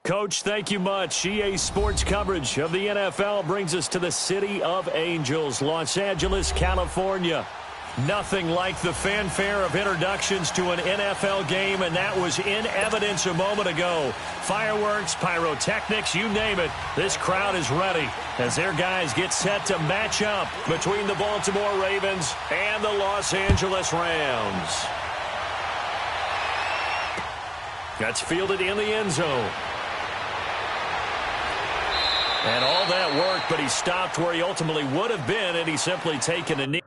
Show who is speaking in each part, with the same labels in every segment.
Speaker 1: Coach, thank you much. EA Sports coverage of the NFL brings us to the City of Angels, Los Angeles, California. Nothing like the fanfare of introductions to an NFL game, and that was in evidence a moment ago. Fireworks, pyrotechnics, you name it. This crowd is ready as their guys get set to match up between the Baltimore Ravens and the Los Angeles Rams. That's fielded in the end zone. And all that work, but he stopped where he ultimately would have been, and he's simply taken a knee.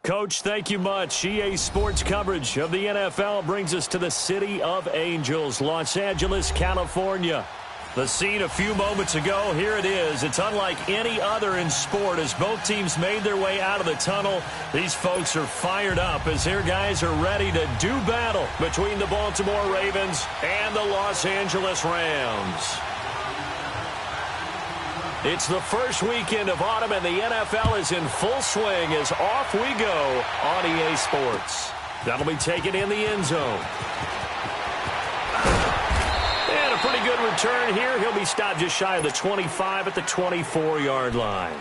Speaker 1: Coach, thank you much. EA Sports coverage of the NFL brings us to the city of Angels, Los Angeles, California. The scene a few moments ago, here it is. It's unlike any other in sport as both teams made their way out of the tunnel. These folks are fired up as their guys are ready to do battle between the Baltimore Ravens and the Los Angeles Rams. It's the first weekend of autumn, and the NFL is in full swing as off we go on EA Sports. That'll be taken in the end zone. And a pretty good return here. He'll be stopped just shy of the 25 at the 24-yard line.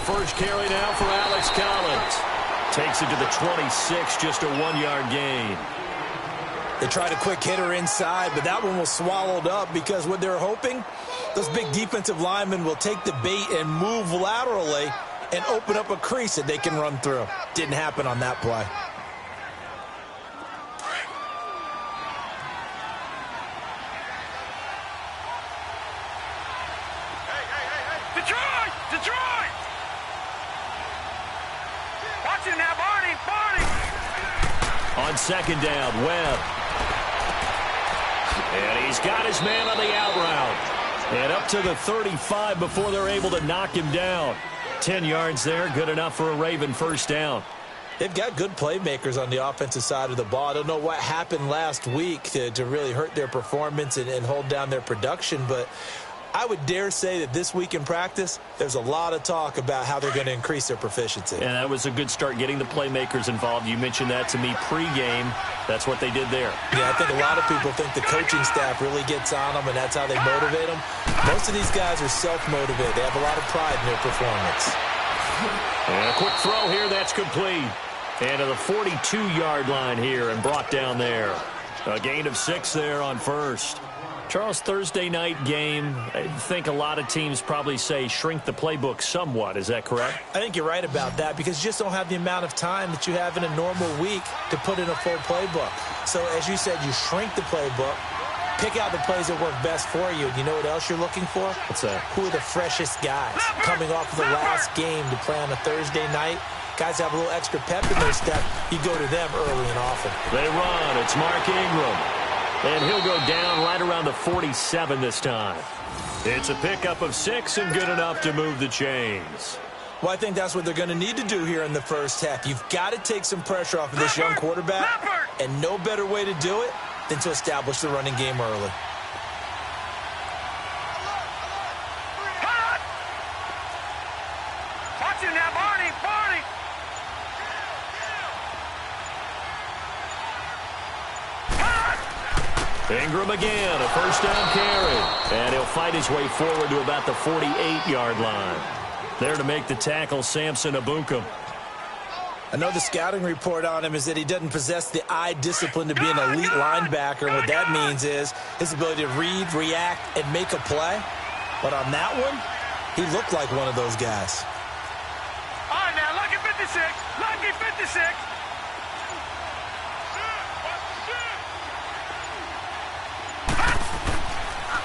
Speaker 1: First carry now for Alex Collins. Takes it to the 26, just a 1-yard gain.
Speaker 2: They tried a quick hitter inside, but that one was swallowed up because what they're hoping, those big defensive linemen will take the bait and move laterally and open up a crease that they can run through. Didn't happen on that play.
Speaker 1: On second down, Webb. And he's got his man on the out route. And up to the 35 before they're able to knock him down. 10 yards there, good enough for a Raven first down.
Speaker 2: They've got good playmakers on the offensive side of the ball. I don't know what happened last week to really hurt their performance and hold down their production, but I would dare say that this week in practice, there's a lot of talk about how they're going to increase their proficiency.
Speaker 1: And that was a good start, getting the playmakers involved. You mentioned that to me pregame. That's what they did there.
Speaker 2: Yeah, I think a lot of people think the coaching staff really gets on them, and that's how they motivate them. Most of these guys are self-motivated. They have a lot of pride in their performance.
Speaker 1: And a quick throw here, that's complete. And to the 42-yard line here and brought down there. A gain of 6 there on first. Charles, Thursday night game, I think a lot of teams probably say shrink the playbook somewhat. Is that correct?
Speaker 2: I think you're right about that because you just don't have the amount of time that you have in a normal week to put in a full playbook. So, as you said, you shrink the playbook, pick out the plays that work best for you. You know what else you're looking for?
Speaker 1: What's that?
Speaker 2: Who are the freshest guys coming off of the last game to play on a Thursday night? Guys have a little extra pep in their step. You go to them early and often.
Speaker 1: They run. It's Mark Ingram. And he'll go down right around the 47 this time. It's a pickup of 6 and good enough to move the chains.
Speaker 2: Well, I think that's what they're going to need to do here in the first half. You've got to take some pressure off of this young quarterback, and no better way to do it than to establish the running game early.
Speaker 1: Ingram again, a first down carry. And he'll fight his way forward to about the 48-yard line. There to make the tackle, Samson Ebukam.
Speaker 2: I know the scouting report on him is that he doesn't possess the eye discipline to be an elite linebacker. And what that means is his ability to read, react, and make a play. But on that one, he looked like one of those guys.
Speaker 3: All right, now, lucky 56. Lucky 56.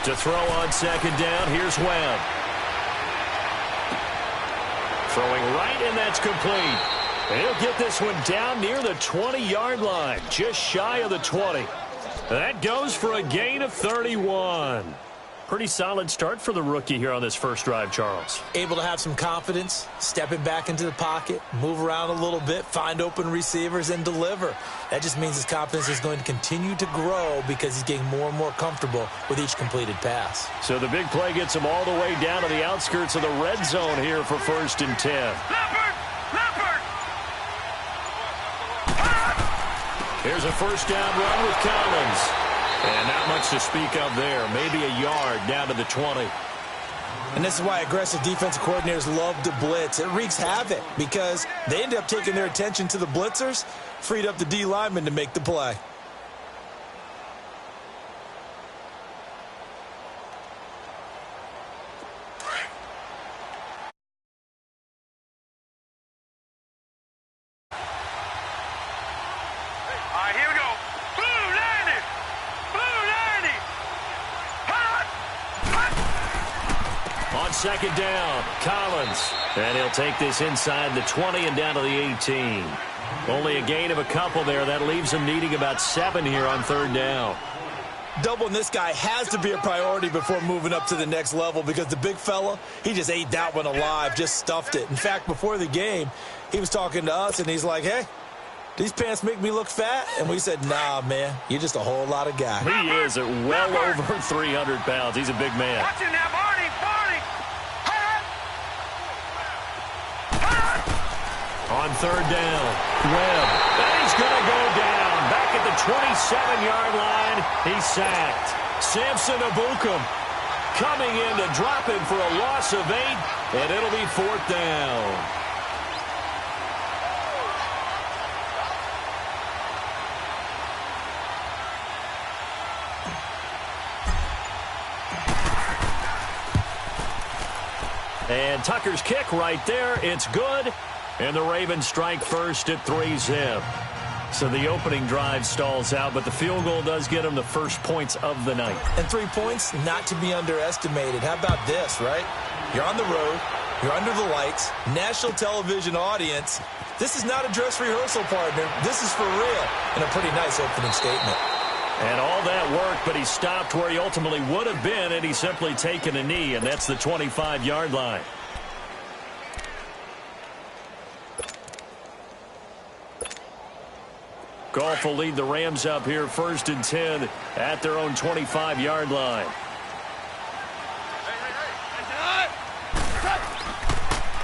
Speaker 1: To throw on second down, here's Webb. Throwing right, and that's complete. And he'll get this one down near the 20-yard line, just shy of the 20. That goes for a gain of 31. Pretty solid start for the rookie here on this first drive, Charles.
Speaker 2: Able to have some confidence, stepping back into the pocket, move around a little bit, find open receivers, and deliver. That just means his confidence is going to continue to grow because he's getting more and more comfortable with each completed pass.
Speaker 1: So the big play gets him all the way down to the outskirts of the red zone here for 1st and 10.
Speaker 3: Leopard! Leopard!
Speaker 1: Here's a first down run with Collins. And not much to speak of there. Maybe a yard down to the 20.
Speaker 2: And this is why aggressive defensive coordinators love to blitz. It wreaks havoc because they end up taking their attention to the blitzers, freed up the D lineman to make the play.
Speaker 3: All right, here we go. Blue 90. Blue 90. Hot.
Speaker 1: On second down, Collins. And he'll take this inside the 20 and down to the 18. Only a gain of a couple there. That leaves him needing about 7 here on third down.
Speaker 2: Doubling this guy has to be a priority before moving up to the next level because the big fella, he just ate that one alive, just stuffed it. In fact, before the game, he was talking to us, and he's like, hey, these pants make me look fat? And we said, nah, man, you're just a whole lot of guy.
Speaker 1: He is at well over 300 pounds. He's a big man.
Speaker 3: Watch it now, Barney. Barney. Hot. Hot.
Speaker 1: On third down, Webb. And he's going to go down. Back at the 27-yard line, he's sacked. Samson Ebukam coming in to drop him for a loss of 8, and it'll be fourth down. And Tucker's kick right there. It's good. And the Ravens strike first at 3-zip. So the opening drive stalls out, but the field goal does get them the first points of the night.
Speaker 2: And 3 points, not to be underestimated. How about this, right? You're on the road. You're under the lights. National television audience. This is not a dress rehearsal, partner. This is for real. And a pretty nice opening statement.
Speaker 1: And all that worked, but he stopped where he ultimately would have been, and he's simply taken a knee, and that's the 25-yard line. Goff will lead the Rams up here first and 10 at their own 25-yard line.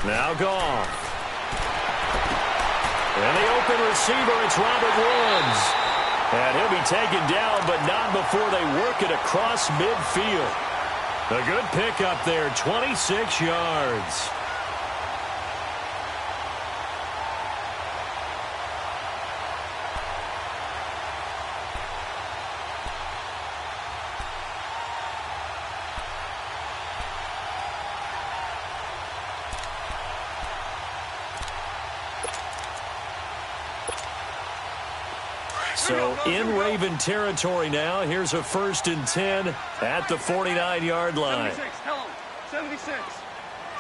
Speaker 1: Now Goff. And the open receiver, it's Robert Woods. And he'll be taken down, but not before they work it across midfield. A good pickup there, 26 yards. So in Raven territory now. Here's a first and 10 at the 49-yard line.
Speaker 3: 76.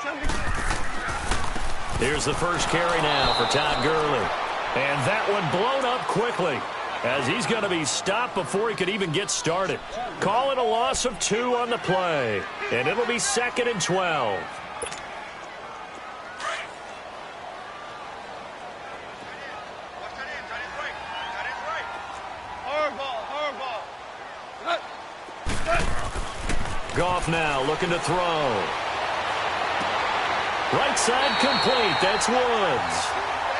Speaker 3: 76.
Speaker 1: Here's the first carry now for Todd Gurley. And that one blown up quickly as he's going to be stopped before he could even get started. Call it a loss of 2 on the play. And it'll be 2nd and 12. Goff now looking to throw. Right side complete. That's Woods.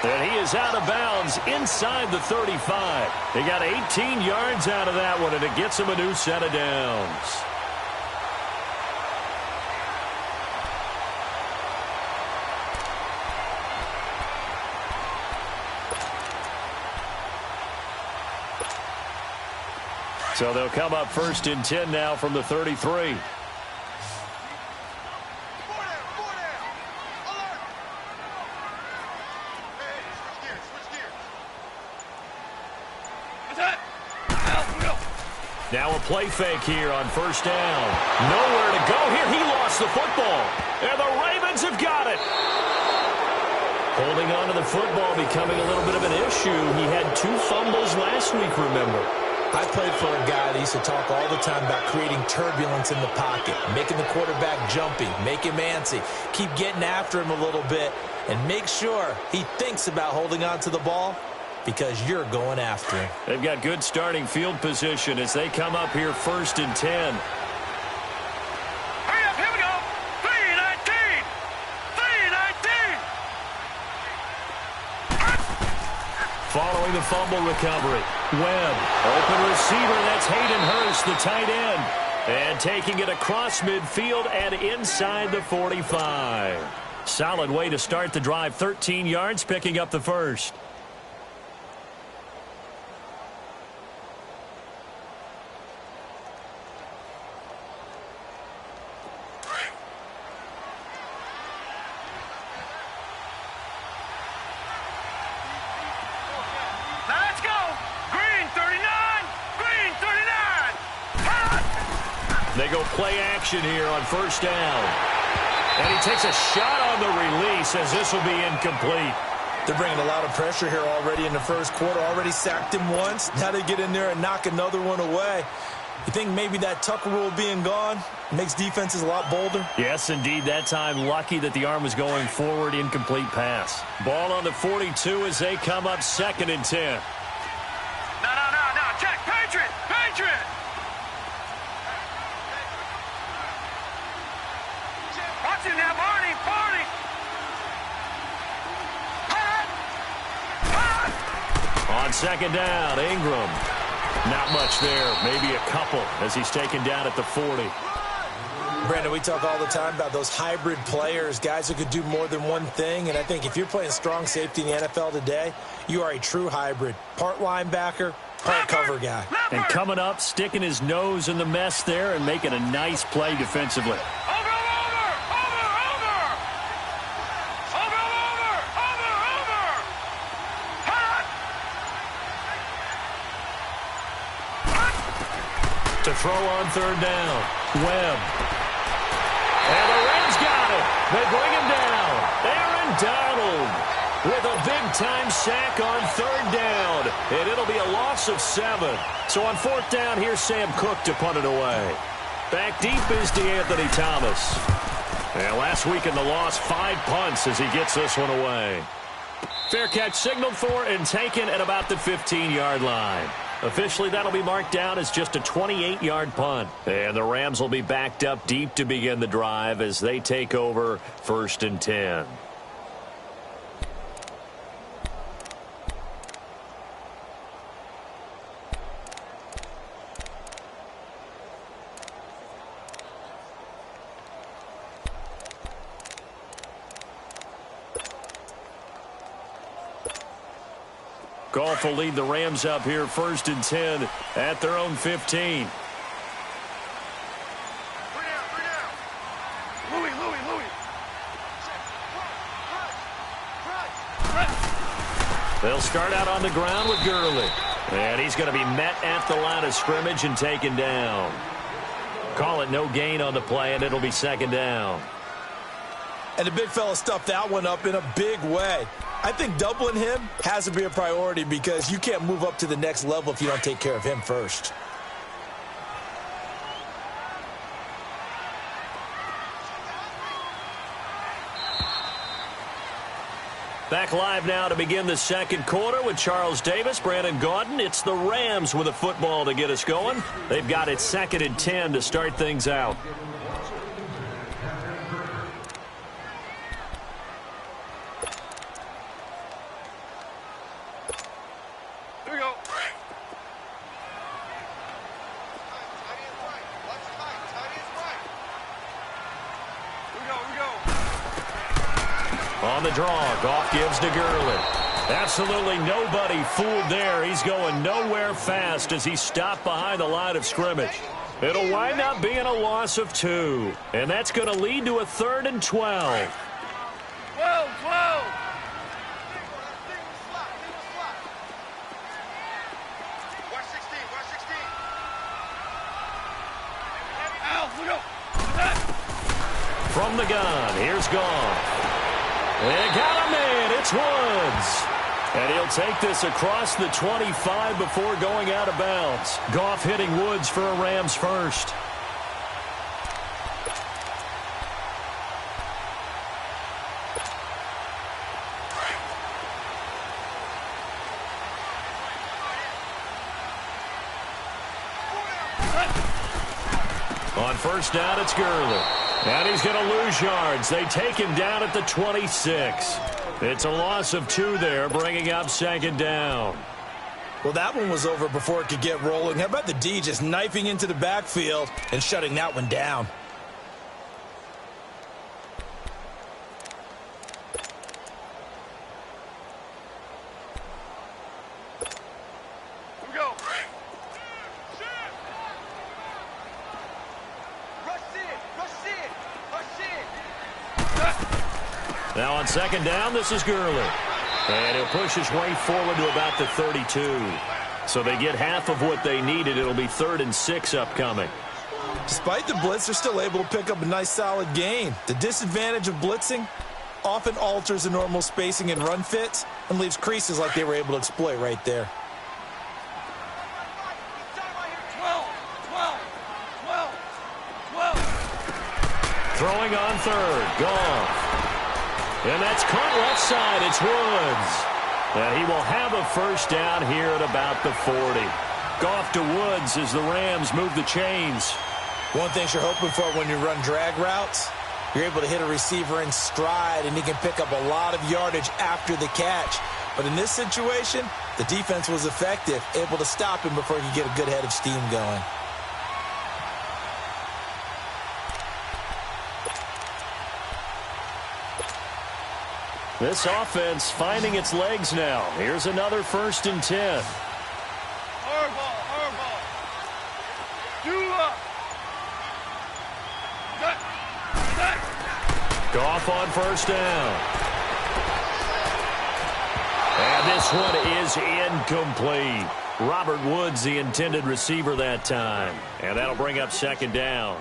Speaker 1: And he is out of bounds inside the 35. He got 18 yards out of that one, and it gets him a new set of downs. So they'll come up first and 10 now from the 33. Now a play fake here on first down. Nowhere to go here. He lost the football. And the Ravens have got it. Holding on to the football becoming a little bit of an issue. He had 2 fumbles last week, remember.
Speaker 2: I played for a guy that used to talk all the time about creating turbulence in the pocket, making the quarterback jumpy, make him antsy, keep getting after him a little bit, and make sure he thinks about holding on to the ball because you're going after him.
Speaker 1: They've got good starting field position as they come up here first and 10.
Speaker 3: Hurry up, here we go. 3-19. 3-19.
Speaker 1: Following the fumble recovery. Webb, open receiver, that's Hayden Hurst, the tight end. And taking it across midfield and inside the 45. Solid way to start the drive, 13 yards, picking up the first. They go play action here on first down. And he takes a shot on the release as this will be incomplete.
Speaker 2: They're bringing a lot of pressure here already in the first quarter. Already sacked him once. Now they get in there and knock another one away. You think maybe that Tucker rule being gone makes defenses a lot bolder?
Speaker 1: Yes, indeed. That time, lucky that the arm was going forward. Incomplete pass. Ball on the 42 as they come up 2nd and 10.
Speaker 3: No. Check. Patriot. Watch it now, Barney.
Speaker 1: On 2nd down, Ingram. Not much there. Maybe a couple as he's taken down at the 40.
Speaker 2: Brandon, we talk all the time about those hybrid players, guys who could do more than one thing. And I think if you're playing strong safety in the NFL today, you are a true hybrid. Part linebacker, part cover guy.
Speaker 1: And coming up, sticking his nose in the mess there and making a nice play defensively. To throw on 3rd down. Webb. And the Rams got it. They bring him down. Aaron Donald with a big-time sack on 3rd down. And it'll be a loss of 7. So on 4th down, here's Sam Cook to punt it away. Back deep is DeAnthony Thomas. And last week in the loss, 5 punts as he gets this one away. Fair catch signaled for and taken at about the 15-yard line. Officially, that'll be marked down as just a 28-yard punt. And the Rams will be backed up deep to begin the drive as they take over 1st and 10. Goff will lead the Rams up here 1st and 10 at their own 15. They'll start out on the ground with Gurley. And he's going to be met at the line of scrimmage and taken down. Call it no gain on the play, and it'll be 2nd down.
Speaker 2: And the big fella stuffed that one up in a big way. I think doubling him has to be a priority because you can't move up to the next level if you don't take care of him first.
Speaker 1: Back live now to begin the 2nd quarter with Charles Davis, Brandon Gaudin. It's the Rams with a football to get us going. They've got it 2nd and 10 to start things out. On the draw, Goff gives to Gurley. Absolutely nobody fooled there. He's going nowhere fast as he stopped behind the line of scrimmage. It'll wind up being a loss of 2. And that's going to lead to a 3rd and 12.
Speaker 3: Whoa. Watch 16.
Speaker 1: From the gun, here's Goff. And got him in. It's Woods. And he'll take this across the 25 before going out of bounds. Goff hitting Woods for a Rams first. On first down, it's Gurley. And he's going to lose yards. They take him down at the 26. It's a loss of 2 there, bringing up 2nd down.
Speaker 2: Well, that one was over before it could get rolling. How about the D just knifing into the backfield and shutting that one down?
Speaker 3: Here we go.
Speaker 1: Now on second down, this is Gurley. And he'll push his way forward to about the 32. So they get half of what they needed. It'll be 3rd and 6 upcoming.
Speaker 2: Despite the blitz, they're still able to pick up a nice solid gain. The disadvantage of blitzing often alters the normal spacing and run fits and leaves creases like they were able to exploit right there.
Speaker 3: 12.
Speaker 1: Throwing on 3rd. Goff. And that's caught left side. It's Woods. And he will have a first down here at about the 40. Goff to Woods as the Rams move the chains.
Speaker 2: One thing you're hoping for when you run drag routes, you're able to hit a receiver in stride, and he can pick up a lot of yardage after the catch. But in this situation, the defense was effective, able to stop him before he could get a good head of steam going.
Speaker 1: This offense finding its legs now. Here's another 1st and 10.
Speaker 3: Hardball.
Speaker 1: Goff on first down. And this one is incomplete. Robert Woods, the intended receiver that time. And that'll bring up second down.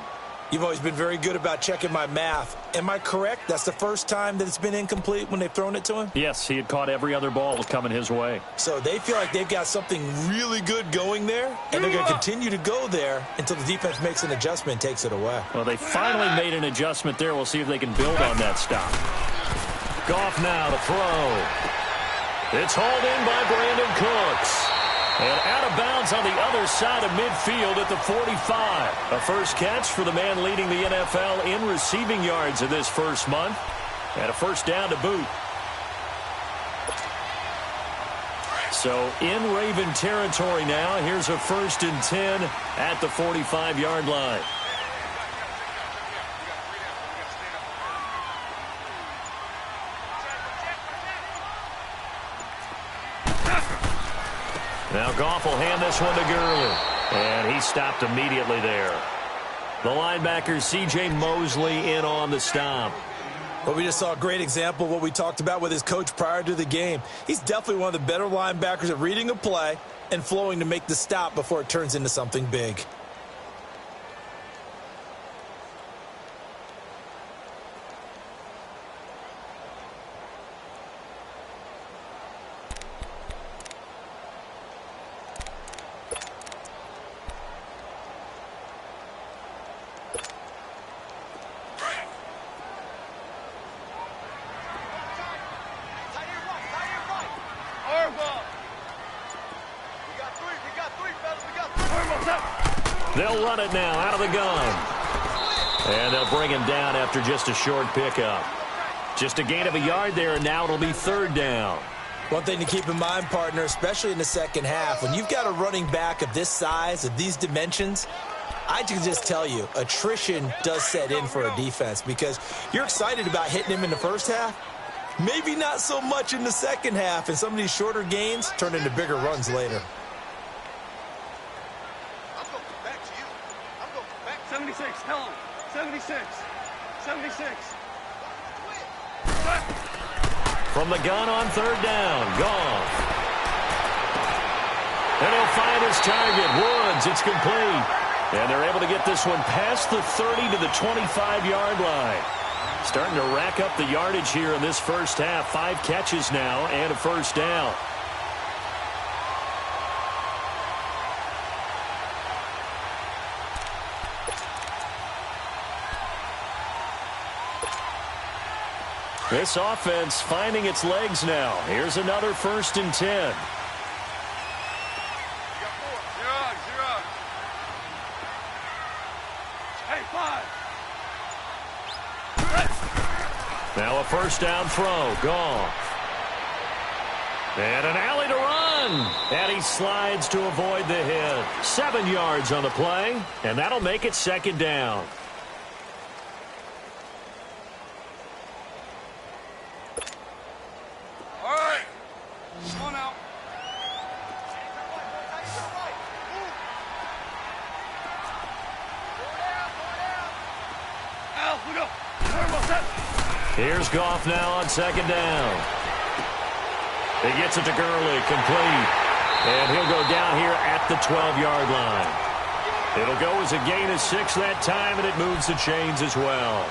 Speaker 2: You've always been very good about checking my math. Am I correct? That's the first time that it's been incomplete when they've thrown it to him?
Speaker 1: Yes, he had caught every other ball coming his way.
Speaker 2: So they feel like they've got something really good going there, and they're going to continue to go there until the defense makes an adjustment and takes it away.
Speaker 1: Well, they finally made an adjustment there. We'll see if they can build on that stop. Goff now to throw. It's hauled in by Brandon Cooks. And out of bounds on the other side of midfield at the 45. A first catch for the man leading the NFL in receiving yards in this first month. And a first down to boot. So in Raven territory now. Here's a 1st and 10 at the 45-yard line. Now Goff will hand this one to Gurley. And he stopped immediately there. The linebacker C.J. Mosley in on the stop.
Speaker 2: Well, we just saw a great example of what we talked about with his coach prior to the game. He's definitely one of the better linebackers at reading a play and flowing to make the stop before it turns into something big.
Speaker 1: They'll run it now out of the gun. And they'll bring him down after just a short pickup. Just a gain of a yard there, and now it'll be 3rd down.
Speaker 2: One thing to keep in mind, partner, especially in the second half, when you've got a running back of this size, of these dimensions, I can just tell you, attrition does set in for a defense because you're excited about hitting him in the first half. Maybe not so much in the second half, and some of these shorter gains turn into bigger runs later.
Speaker 3: 76, tell him. 76.
Speaker 1: From the gun on 3rd down, Goff. And he'll find his target, Woods. It's complete. And they're able to get this one past the 30 to the 25-yard line. Starting to rack up the yardage here in this first half. 5 catches now and a first down. This offense finding its legs now. Here's another 1st and 10.
Speaker 3: You got 4. Zero. Hey, 5.
Speaker 1: Now a first down throw. Goff. And an alley to run. run. And he slides to avoid the hit. 7 yards on the play, and that'll make it second down.
Speaker 3: All right. Come on out. Al, we go.
Speaker 1: Here's Goff now on second down. He gets it to Gurley, complete. And he'll go down here at the 12-yard line. It'll go as a gain of 6 that time, and it moves the chains as well.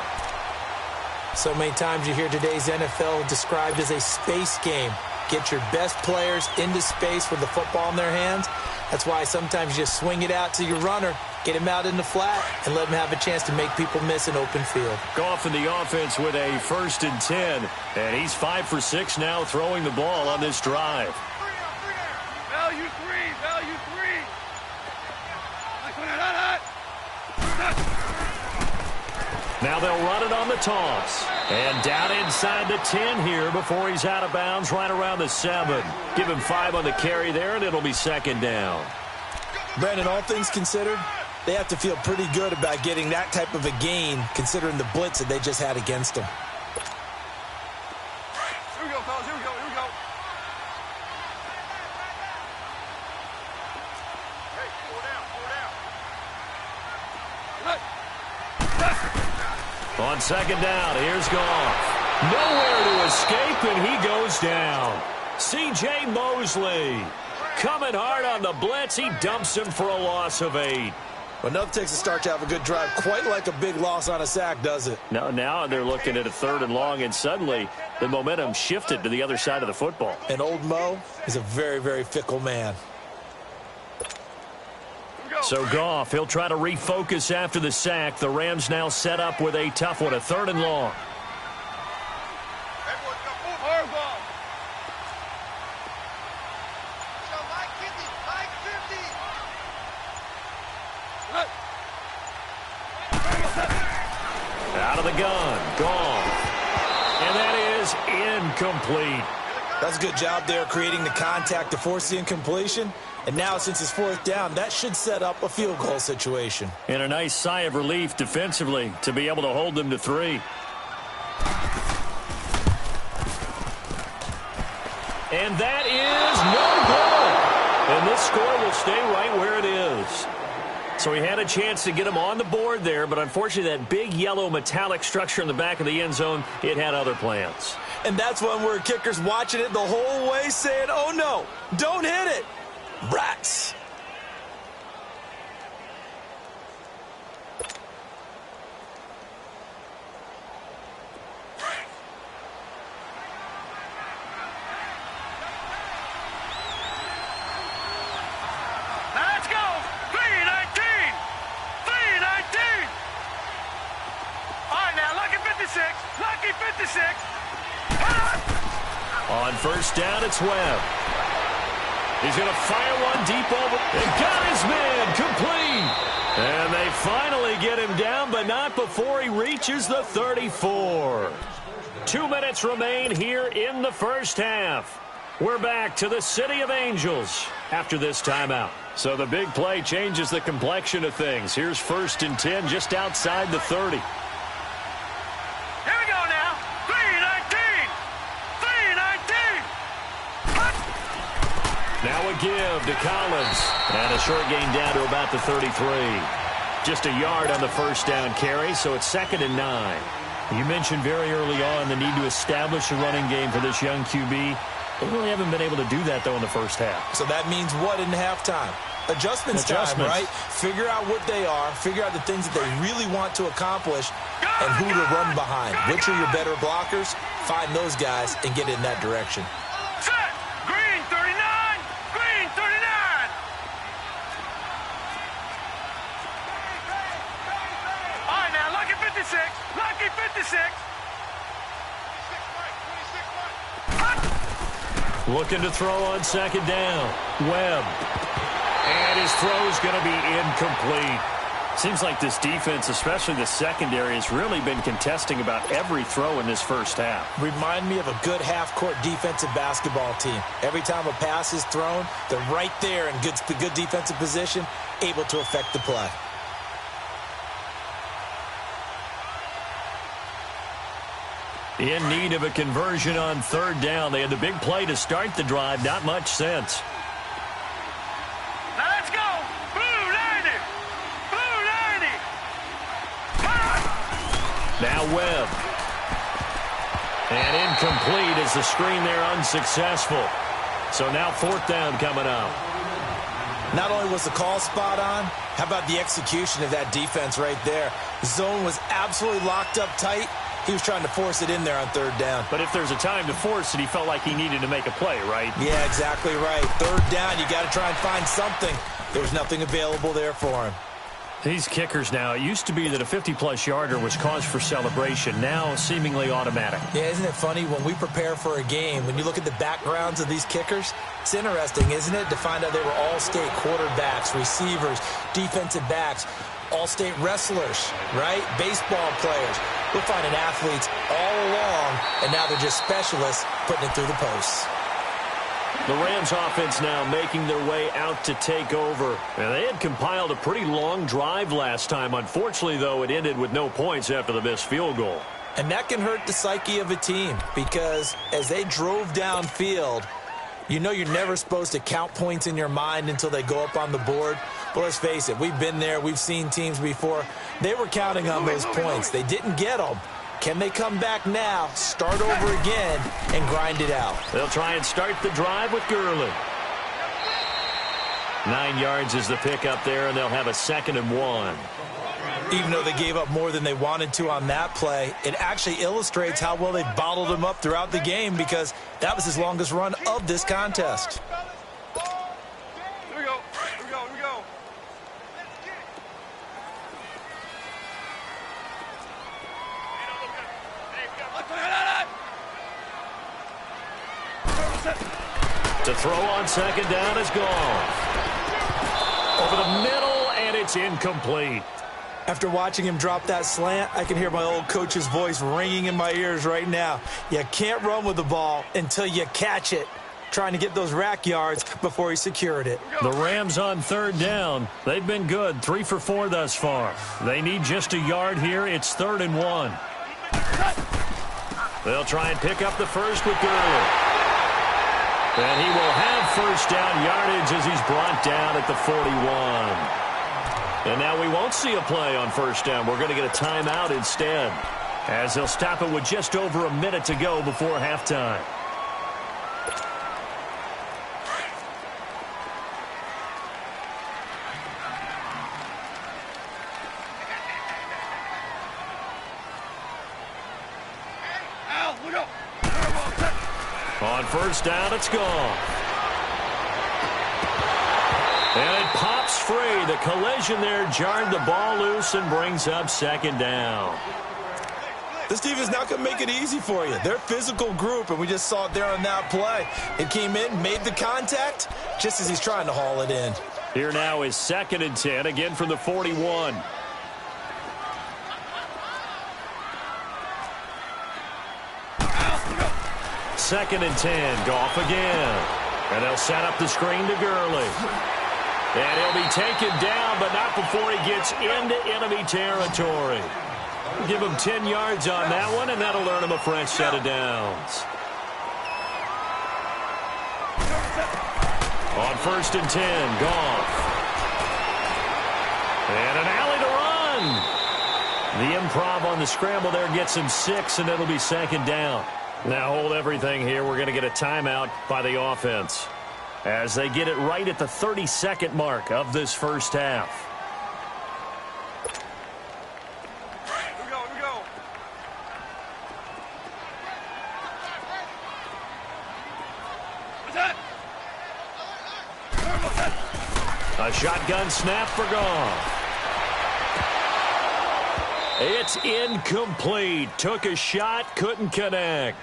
Speaker 2: So many times you hear today's NFL described as a space game. Get your best players into space with the football in their hands. That's why sometimes you just swing it out to your runner, get him out in the flat, and let him have a chance to make people miss an open field.
Speaker 1: Goff in the offense with a 1st and 10, and he's 5 for 6 now throwing the ball on this drive.
Speaker 3: Value 3. Value 3.
Speaker 1: Now they'll run it on the toss. And down inside the 10 here before he's out of bounds right around the 7. Give him 5 on the carry there, and it'll be second down.
Speaker 2: Brandon, all things considered, they have to feel pretty good about getting that type of a gain considering the blitz that they just had against them.
Speaker 3: Here we go, fellas. Here we go. Here we go. Hey, pull down.
Speaker 1: On second down, here's Goff. Nowhere to escape, and he goes down. C.J. Mosley coming hard on the blitz. He dumps him for a loss of 8.
Speaker 2: Well, nothing takes a start to have a good drive quite like a big loss on a sack, does it?
Speaker 1: Now they're looking at a 3rd and long, and suddenly the momentum shifted to the other side of the football.
Speaker 2: And old Mo is a very, very fickle man.
Speaker 1: So Goff, he'll try to refocus after the sack. The Rams now set up with a tough one, a 3rd and long. Out of the gun, Goff. And that is incomplete.
Speaker 2: That's a good job there creating the contact to force the incompletion. And now, since it's 4th down, that should set up a field goal situation.
Speaker 1: And a nice sigh of relief defensively to be able to hold them to 3. And that is no good. And this score will stay right where it is. So he had a chance to get him on the board there, but unfortunately that big yellow metallic structure in the back of the end zone, it had other plans.
Speaker 2: And that's one where kicker's watching it the whole way saying, oh no, don't hit it. Rats.
Speaker 3: Let's go. 319. 319. All right, now, lucky 56. Lucky 56.
Speaker 1: On 1st down, it's Webb. He's going to fire one deep over. And got his man complete. And they finally get him down, but not before he reaches the 34. 2 minutes remain here in the first half. We're back to the City of Angels after this timeout. So the big play changes the complexion of things. Here's 1st and 10 just outside the 30.
Speaker 3: Here we go now. 319. 319.
Speaker 1: Now a give to Collins. And a short gain down to about the 33. Just a yard on the 1st down carry, so it's 2nd and 9. You mentioned very early on the need to establish a running game for this young QB. They really haven't been able to do that, though, in the first half.
Speaker 2: So that means what in halftime? Adjustments time, right? Figure out what they are, figure out the things that they really want to accomplish, and who to run behind. Which are your better blockers? Find those guys and get in that direction.
Speaker 3: Set. Green 39. Green 39. All right, now, lucky 56. Lucky 56.
Speaker 1: Looking to throw on 2nd down. Webb. And his throw's going to be incomplete. Seems like this defense, especially the secondary, has really been contesting about every throw in this first half.
Speaker 2: Remind me of a good half-court defensive basketball team. Every time a pass is thrown, they're right there in good defensive position, able to affect the play.
Speaker 1: In need of a conversion on third down. They had the big play to start the drive. Not much sense.
Speaker 3: Now let's go. Blue 90. Blue 90.
Speaker 1: Now Webb. And incomplete as the screen there unsuccessful. So now fourth down coming up.
Speaker 2: Not only was the call spot on, how about the execution of that defense right there? The zone was absolutely locked up tight. He was trying to force it in there on third down.
Speaker 1: But if there's a time to force it, he felt like he needed to make a play, right?
Speaker 2: Yeah, exactly right. Third down, you got to try and find something. There was nothing available there for him.
Speaker 1: These kickers now, it used to be that a 50-plus yarder was cause for celebration. Now seemingly automatic.
Speaker 2: Yeah, isn't it funny when we prepare for a game, when you look at the backgrounds of these kickers, it's interesting, isn't it, to find out they were all-state quarterbacks, receivers, defensive backs, all-state wrestlers, right? Baseball players. We're finding athletes all along, and now they're just specialists putting it through the posts.
Speaker 1: The Rams offense now making their way out to take over. And they had compiled a pretty long drive last time. Unfortunately, though, it ended with no points after the missed field goal.
Speaker 2: And that can hurt the psyche of a team because as they drove downfield, you know you're never supposed to count points in your mind until they go up on the board. But let's face it, we've been there. We've seen teams before. They were counting on those points. They didn't get them. Can they come back now, start over again, and grind it out?
Speaker 1: They'll try and start the drive with Gurley. 9 yards is the pickup there, and they'll have a 2nd and 1.
Speaker 2: Even though they gave up more than they wanted to on that play, it actually illustrates how well they bottled him up throughout the game because that was his longest run of this contest.
Speaker 3: Here we go. Here we go. Here we go.
Speaker 1: To throw on 2nd down is gone. Over the middle, and it's incomplete.
Speaker 2: After watching him drop that slant, I can hear my old coach's voice ringing in my ears right now. You can't run with the ball until you catch it. Trying to get those rack yards before he secured it.
Speaker 1: The Rams on 3rd down. They've been good, 3 for 4 thus far. They need just a yard here. It's 3rd and 1. They'll try and pick up the first with Gurley. And he will have first down yardage as he's brought down at the 41. And now we won't see a play on first down. We're going to get a timeout instead, as they'll stop it with just over a minute to go before halftime. On first down, it's gone. And it pops free. The collision there jarred the ball loose and brings up 2nd down.
Speaker 2: This team is not going to make it easy for you. They're a physical group, and we just saw it there on that play. It came in, made the contact, just as he's trying to haul it in.
Speaker 1: Here now is 2nd and 10, again from the 41. Second and 10, Goff again. And they'll set up the screen to Gurley. And he'll be taken down, but not before he gets into enemy territory. Give him 10 yards on that one, and that'll earn him a fresh set of downs. On 1st and 10, Goff. And an alley to run. The improv on the scramble there gets him 6, and it'll be 2nd down. Now hold everything here. We're going to get a timeout by the offense as they get it right at the 32nd mark of this first half.
Speaker 3: Here we go. Here we go. What's that?
Speaker 1: A shotgun snap for Goff. It's incomplete. Took a shot, couldn't connect.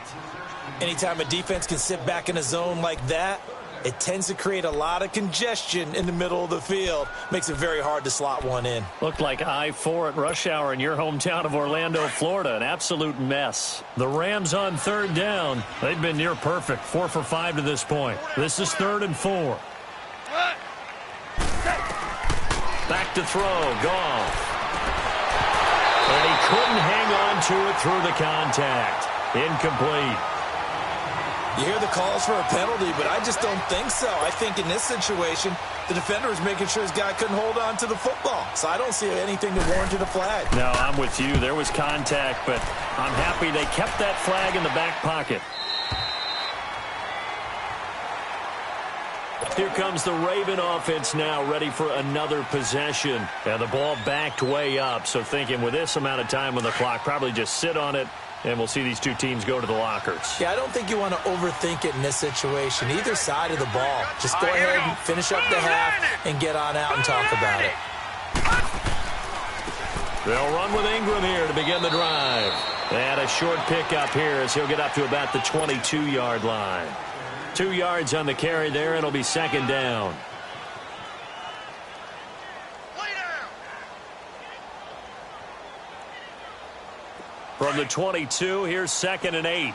Speaker 2: Anytime a defense can sit back in a zone like that, it tends to create a lot of congestion in the middle of the field. Makes it very hard to slot one in.
Speaker 1: Looked like I-4 at rush hour in your hometown of Orlando, Florida. An absolute mess. The Rams on third down. They've been near perfect. 4 for 5 to this point. This is 3rd and 4. Back to throw. Goff. And he couldn't hang on to it through the contact. Incomplete.
Speaker 2: You hear the calls for a penalty, but I just don't think so. I think in this situation, the defender was making sure his guy couldn't hold on to the football. So I don't see anything that warranted a flag.
Speaker 1: No, I'm with you. There was contact, but I'm happy they kept that flag in the back pocket. Here comes the Raven offense now, ready for another possession. And the ball backed way up, so thinking with this amount of time on the clock, probably just sit on it, and we'll see these two teams go to the lockers.
Speaker 2: Yeah, I don't think you want to overthink it in this situation. Either side of the ball. Just go ahead and finish up the half and get on out and talk about it.
Speaker 1: They'll run with Ingram here to begin the drive. And a short pickup here as he'll get up to about the 22-yard line. 2 yards on the carry there. It'll be 2nd down. From the 22, here's 2nd and 8.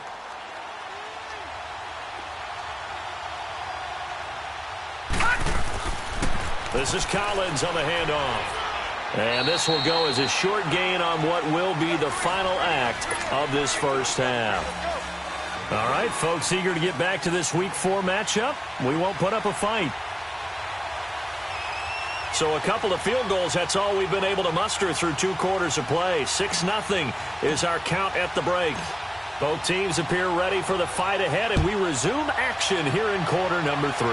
Speaker 1: This is Collins on the handoff. And this will go as a short gain on what will be the final act of this first half. All right, folks, eager to get back to this Week 4 matchup. We won't put up a fight. So a couple of field goals, that's all we've been able to muster through 2 quarters of play. 6-0 is our count at the break. Both teams appear ready for the fight ahead, and we resume action here in quarter number 3.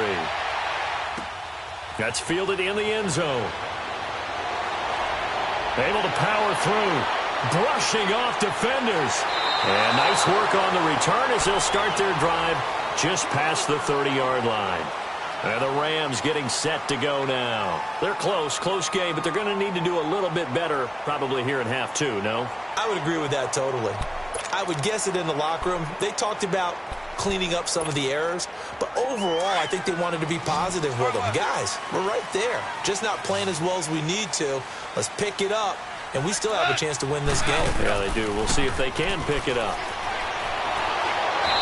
Speaker 1: That's fielded in the end zone. Able to power through, brushing off defenders. And nice work on the return as they'll start their drive just past the 30-yard line. And the Rams getting set to go now. They're close game, but they're going to need to do a little bit better probably here in half 2, no?
Speaker 2: I would agree with that totally. I would guess it in the locker room. They talked about cleaning up some of the errors, but overall I think they wanted to be positive with them. Guys, we're right there. Just not playing as well as we need to. Let's pick it up, and we still have a chance to win this game.
Speaker 1: Yeah, they do. We'll see if they can pick it up.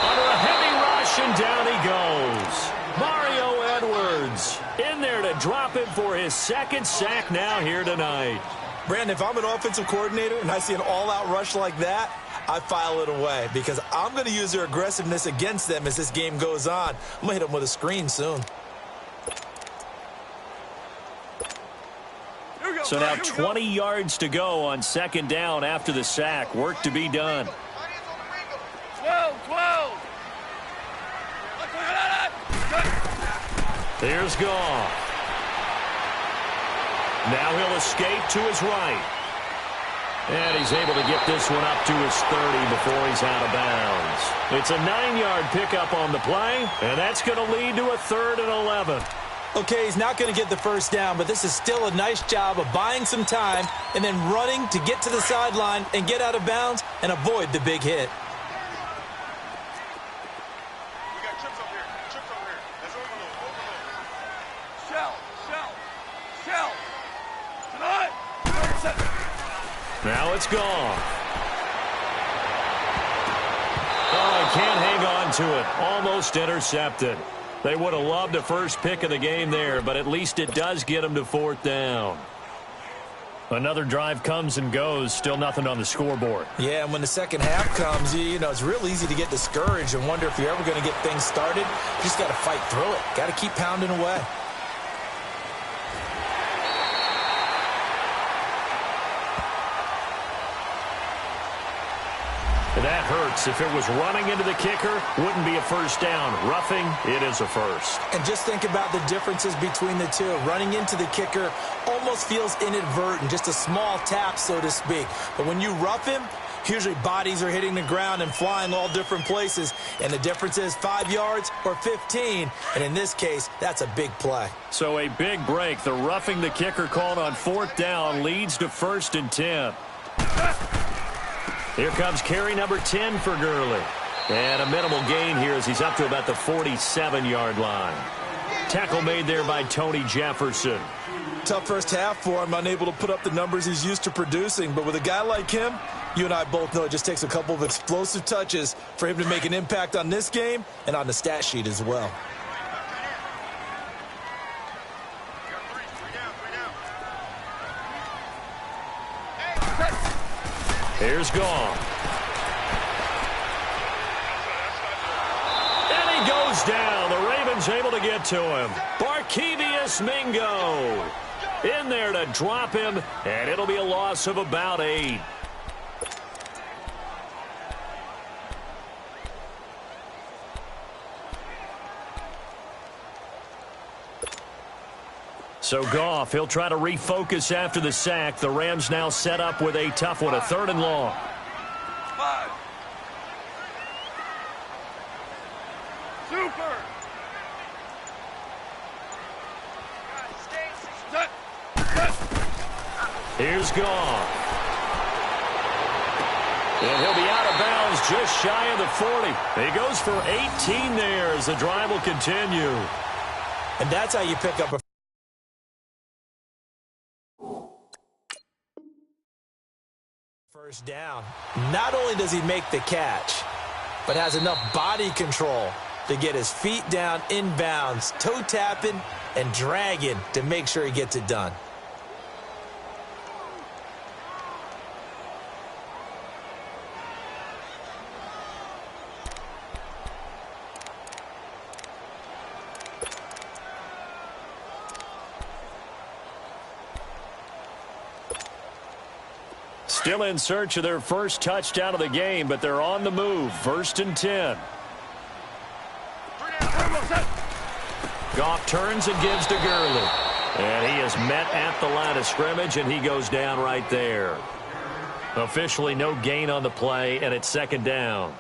Speaker 1: Under a heavy rush, and down he goes. Mario Edwards in there to drop him for his 2nd sack now here tonight.
Speaker 2: Brandon, if I'm an offensive coordinator and I see an all-out rush like that, I file it away because I'm going to use their aggressiveness against them as this game goes on. I'm going to hit them with a screen soon.
Speaker 1: So now 20 yards to go on 2nd down after the sack. Work to be done.
Speaker 3: 12.
Speaker 1: Here's Goff. Now he'll escape to his right. And he's able to get this one up to his 30 before he's out of bounds. It's a 9-yard pickup on the play, and that's going to lead to a 3rd and 11.
Speaker 2: Okay, he's not going to get the first down, but this is still a nice job of buying some time and then running to get to the sideline and get out of bounds and avoid the big hit.
Speaker 1: Now it's gone. Oh, he can't hang on to it. Almost intercepted. They would have loved a first pick of the game there, but at least it does get them to 4th down. Another drive comes and goes. Still nothing on the scoreboard.
Speaker 2: Yeah, and when the second half comes, you know, it's real easy to get discouraged and wonder if you're ever going to get things started. You just got to fight through it. Got to keep pounding away.
Speaker 1: That hurts. If it was running into the kicker, wouldn't be a first down. Roughing, it is a first.
Speaker 2: And just think about the differences between the two. Running into the kicker almost feels inadvertent, just a small tap, so to speak. But when you rough him, usually bodies are hitting the ground and flying all different places. And the difference is 5 yards or 15. And in this case, that's a big play.
Speaker 1: So a big break. The roughing the kicker called on 4th down leads to 1st and 10. Here comes carry number 10 for Gurley. And a minimal gain here as he's up to about the 47-yard line. Tackle made there by Tony Jefferson.
Speaker 2: Tough first half for him, unable to put up the numbers he's used to producing. But with a guy like him, you and I both know it just takes a couple of explosive touches for him to make an impact on this game and on the stat sheet as well.
Speaker 1: Here's Goff. And he goes down. The Ravens able to get to him. Barkevious Mingo in there to drop him, and it'll be a loss of about 8. So Goff, he'll try to refocus after the sack. The Rams now set up with a tough one, a 3rd and long.
Speaker 3: 5. Super.
Speaker 1: Here's Goff. And he'll be out of bounds just shy of the 40. He goes for 18 there as the drive will continue.
Speaker 2: And that's how you pick up a first down. Not only does he make the catch, but has enough body control to get his feet down inbounds, toe tapping and dragging to make sure he gets it done.
Speaker 1: Still in search of their first touchdown of the game, but they're on the move. 1st and 10. Goff turns and gives to Gurley. And he is met at the line of scrimmage, and he goes down right there. Officially no gain on the play, and it's 2nd down.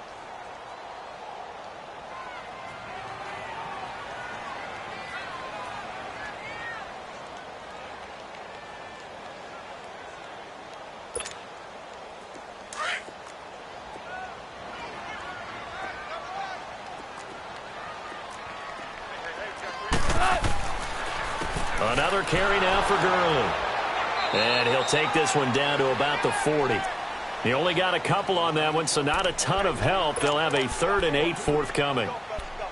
Speaker 1: Another carry now for Gurley. And he'll take this one down to about the 40. He only got a couple on that one, so not a ton of help. They'll have a 3rd and 8 forthcoming.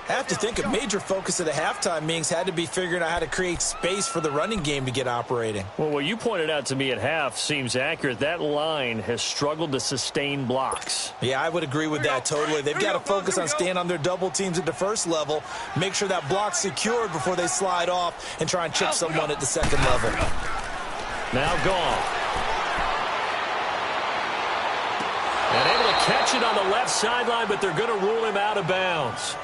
Speaker 2: I have to think a major focus of the halftime meetings had to be figuring out how to create space for the running game to get operating.
Speaker 1: Well, what you pointed out to me at half seems accurate. That line has struggled to sustain blocks.
Speaker 2: Yeah, I would agree with that totally. They've got to focus on staying on their double teams at the first level, make sure that block's secured before they slide off and try and chip someone at the 2nd level.
Speaker 1: Now Goff. And able to catch it on the left sideline, but they're going to rule him out of bounds.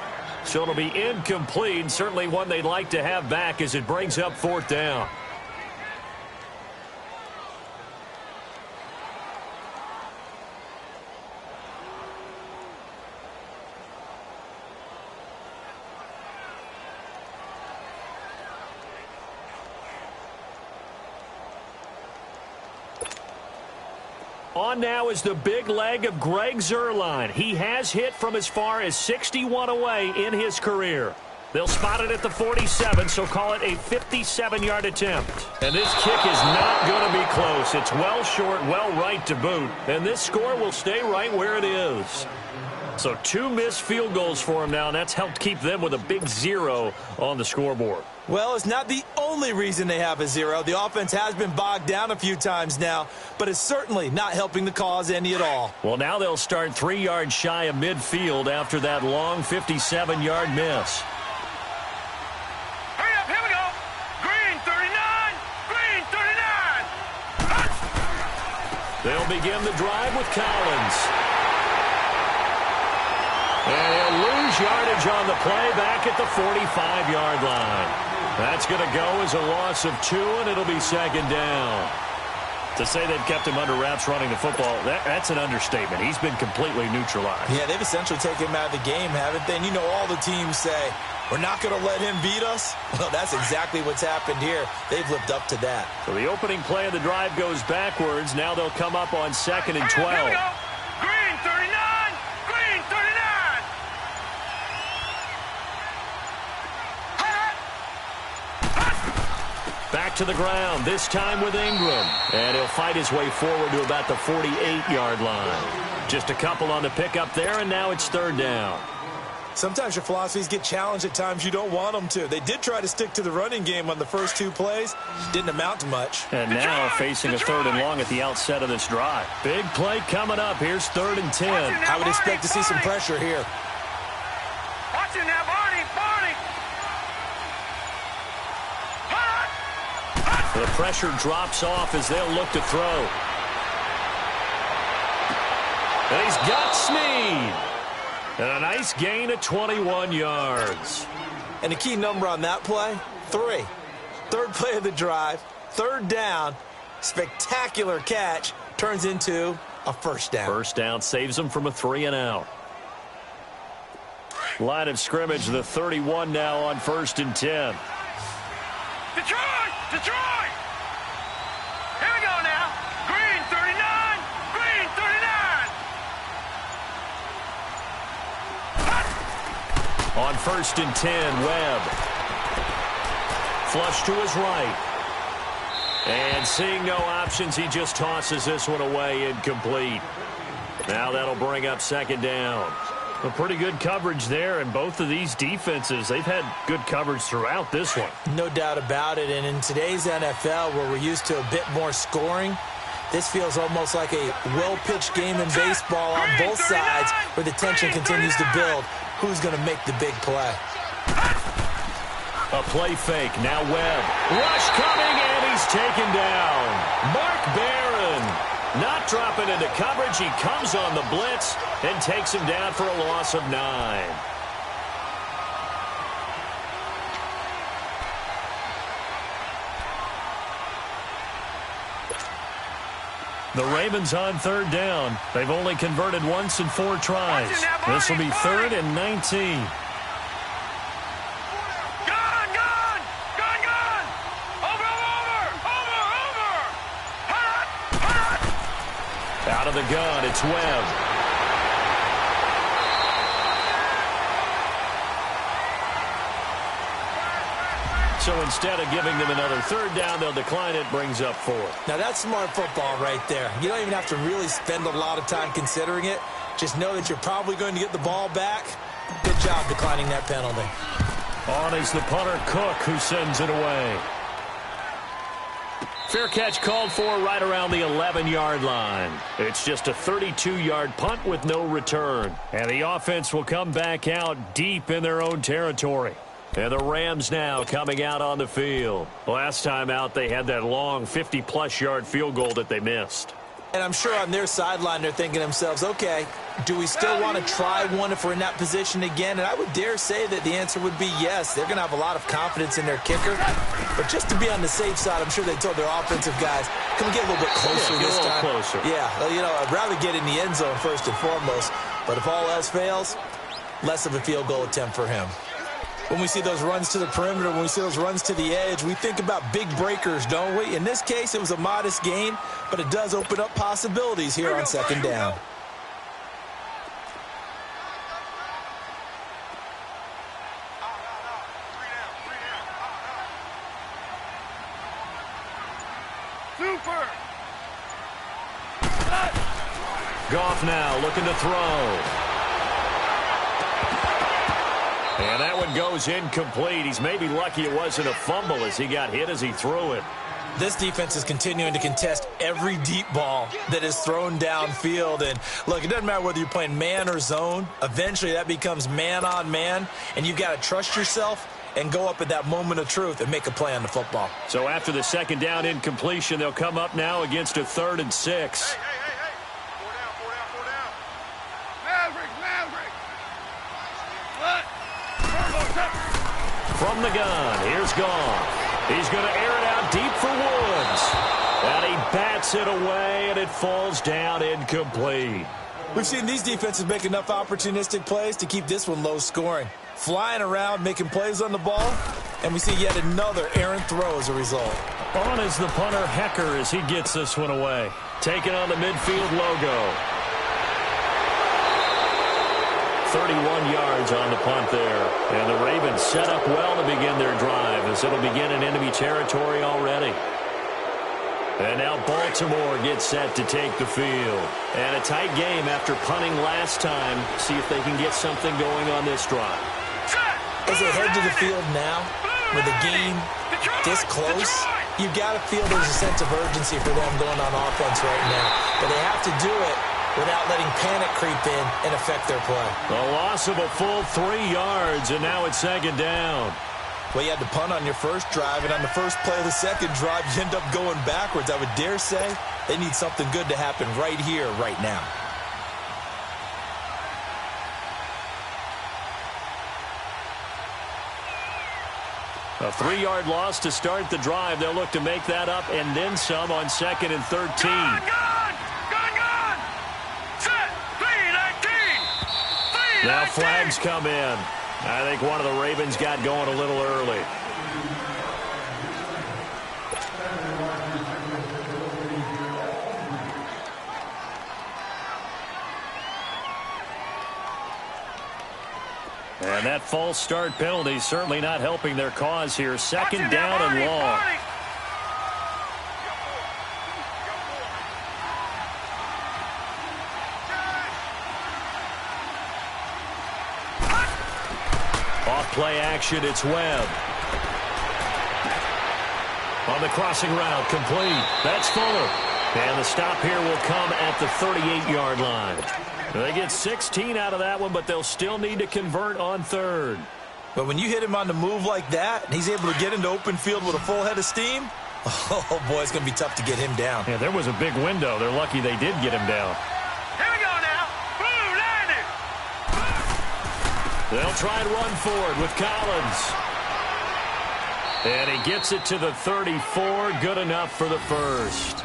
Speaker 1: So it'll be incomplete, certainly one they'd like to have back as it brings up 4th down. On now is the big leg of Greg Zuerlein. He has hit from as far as 61 away in his career. They'll spot it at the 47, so call it a 57-yard attempt. And this kick is not going to be close. It's well short, well right to boot. And this score will stay right where it is. So 2 missed field goals for him now, and that's helped keep them with a big 0 on the scoreboard.
Speaker 2: Well, it's not the only reason they have a 0. The offense has been bogged down a few times now, but it's certainly not helping the cause any at all.
Speaker 1: Well, now they'll start 3 yards shy of midfield after that long 57-yard miss.
Speaker 3: Hurry up, here we go. Green 39, green 39.
Speaker 1: They'll begin the drive with Collins. And he'll lose yardage on the play back at the 45-yard line. That's going to go as a loss of 2, and it'll be 2nd down. To say they've kept him under wraps running the football, that's an understatement. He's been completely neutralized.
Speaker 2: Yeah, they've essentially taken him out of the game, haven't they? And you know all the teams say, we're not going to let him beat us. Well, that's exactly what's happened here. They've lived up to that.
Speaker 1: So the opening play of the drive goes backwards. Now they'll come up on 2nd and 12.
Speaker 3: Here we go. Green 39, green 39.
Speaker 1: to the ground, this time with Ingram. And he'll fight his way forward to about the 48-yard line. Just a couple on the pickup there, and now it's third down.
Speaker 2: Sometimes your philosophies get challenged at times you don't want them to. They did try to stick to the running game on the first 2 plays. Didn't amount to much.
Speaker 1: And now facing a third and long at the outset of this drive. Big play coming up. Here's 3rd and 10.
Speaker 2: I would expect to see some pressure here.
Speaker 3: Watching now, Barney.
Speaker 1: The pressure drops off as they'll look to throw. And he's got Snead. And a nice gain of 21 yards.
Speaker 2: And the key number on that play, 3. Third play of the drive, 3rd down, spectacular catch, turns into a first down.
Speaker 1: First down saves them from a 3-and-out. Line of scrimmage, the 31 now on 1st and 10.
Speaker 3: Detroit! Here we go now. Green 39. Green 39.
Speaker 1: On 1st and 10, Webb. Flush to his right. And seeing no options, he just tosses this one away, incomplete. Now that'll bring up 2nd down. A pretty good coverage there, and both of these defenses, they've had good coverage throughout this one.
Speaker 2: No doubt about it, and in today's NFL, where we're used to a bit more scoring, this feels almost like a well-pitched game in baseball on both sides, where the tension continues to build. Who's going to make the big play?
Speaker 1: A play fake, now Webb. Rush coming, and he's taken down. Mark Barron. Not dropping into coverage. He comes on the blitz and takes him down for a loss of 9. The Ravens on 3rd down. They've only converted once in 4 tries. This will be 3rd and 19. Out of the gun, it's Webb. So instead of giving them another 3rd down, they'll decline it, brings up 4th.
Speaker 2: Now that's smart football right there. You don't even have to really spend a lot of time considering it. Just know that you're probably going to get the ball back. Good job declining that penalty.
Speaker 1: On is the punter, Cook, who sends it away. Fair catch called for right around the 11-yard line. It's just a 32-yard punt with no return. And the offense will come back out deep in their own territory. And the Rams now coming out on the field. Last time out, they had that long 50-plus yard field goal that they missed.
Speaker 2: And I'm sure on their sideline they're thinking to themselves, okay, do we still want to try one if we're in that position again? And I would dare say that the answer would be yes. They're going to have a lot of confidence in their kicker. But just to be on the safe side, I'm sure they told their offensive guys, can we get a little bit closer this time?
Speaker 1: Closer.
Speaker 2: Yeah, I'd rather get in the end zone first and foremost. But if all else fails, less of a field goal attempt for him. When we see those runs to the perimeter, when we see those runs to the edge, we think about big breakers, don't we? In this case, it was a modest gain, but it does open up possibilities here on 2nd down.
Speaker 3: Super.
Speaker 1: Goff now looking to throw. And that one goes incomplete. He's maybe lucky it wasn't a fumble as he got hit as he threw it.
Speaker 2: This defense is continuing to contest every deep ball that is thrown downfield. And, look, it doesn't matter whether you're playing man or zone. Eventually that becomes man on man, and you've got to trust yourself and go up at that moment of truth and make a play on the football.
Speaker 1: So after the 2nd down incompletion, they'll come up now against a 3rd and 6.
Speaker 3: Hey. 4 down. Maverick. What?
Speaker 1: From the gun, here's Goff. He's going to air it out deep for Woods. And he bats it away, and it falls down incomplete.
Speaker 2: We've seen these defenses make enough opportunistic plays to keep this one low scoring. Flying around, making plays on the ball, and we see yet another errant throw as a result.
Speaker 1: On is the punter, Hecker, as he gets this one away. Taking on the midfield logo. 31 yards on the punt there. And the Ravens set up well to begin their drive as it'll begin in enemy territory already. And now Baltimore gets set to take the field. And a tight game after punting last time. See if they can get something going on this drive.
Speaker 2: As they head to the field now, with the game this close, you've got to feel there's a sense of urgency for them going on offense right now. But they have to do it without letting panic creep in and affect their play.
Speaker 1: A loss of a full 3 yards, and now it's second down.
Speaker 2: Well, you had to punt on your first drive, and on the first play of the second drive, you end up going backwards. I would dare say they need something good to happen right here, right now.
Speaker 1: A 3-yard loss to start the drive. They'll look to make that up and then some on 2nd and 13.
Speaker 3: Gone! Set! 3-19!
Speaker 1: Now flags come in. I think one of the Ravens got going a little early. And that false start penalty certainly not helping their cause here. Second down and long. Off play action, it's Webb. On the crossing route, complete. That's Fuller. And the stop here will come at the 38-yard line. They get 16 out of that one, but they'll still need to convert on third.
Speaker 2: But when you hit him on the move like that, and he's able to get into open field with a full head of steam, oh, boy, it's going to be tough to get him down.
Speaker 1: Yeah, there was a big window. They're lucky they did get him down.
Speaker 3: Here we go now. Blue landed.
Speaker 1: They'll try and run forward with Collins. And he gets it to the 34. Good enough for the first.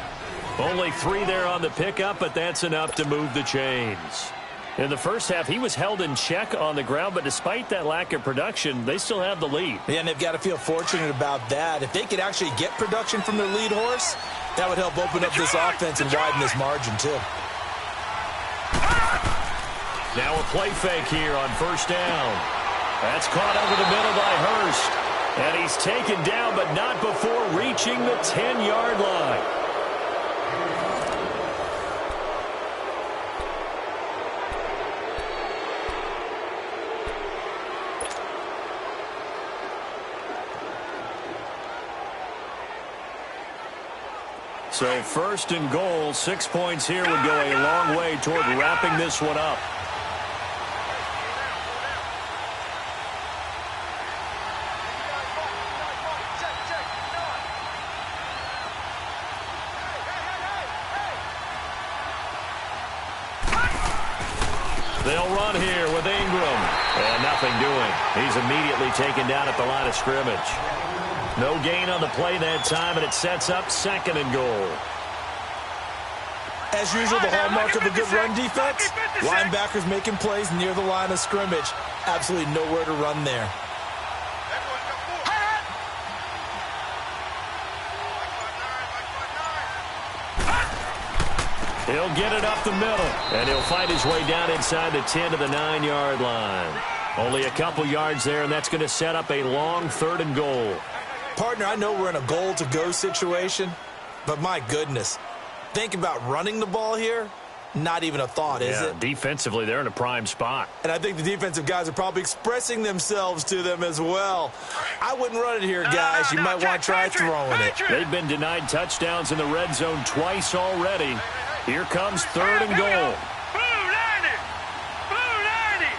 Speaker 1: Only 3 there on the pickup, but that's enough to move the chains. In the first half, he was held in check on the ground, but despite that lack of production, they still have the lead.
Speaker 2: Yeah, and they've got to feel fortunate about that. If they could actually get production from their lead horse, that would help open up this offense and widen this margin, too.
Speaker 1: Now a play fake here on first down. That's caught over the middle by Hurst. And he's taken down, but not before reaching the 10-yard line. So first and goal, 6 points here would go a long way toward wrapping this one up. They'll run here with Ingram. And nothing doing. He's immediately taken down at the line of scrimmage. No gain on the play that time, and it sets up 2nd and goal.
Speaker 2: As usual, the hallmark of a good run defense, linebackers making plays near the line of scrimmage. Absolutely nowhere to run there.
Speaker 1: He'll get it up the middle, and he'll find his way down inside the 10 to the 9-yard line. Only a couple yards there, and that's going to set up a long 3rd and goal.
Speaker 2: Partner, I know we're in a goal-to-go situation, but my goodness, think about running the ball here. Not even a thought, is it?
Speaker 1: Defensively, they're in a prime spot.
Speaker 2: And I think the defensive guys are probably expressing themselves to them as well. I wouldn't run it here, guys. You might want to try throwing it.
Speaker 1: They've been denied touchdowns in the red zone twice already. Here comes 3rd and goal.
Speaker 3: Blue landed. Blue landed.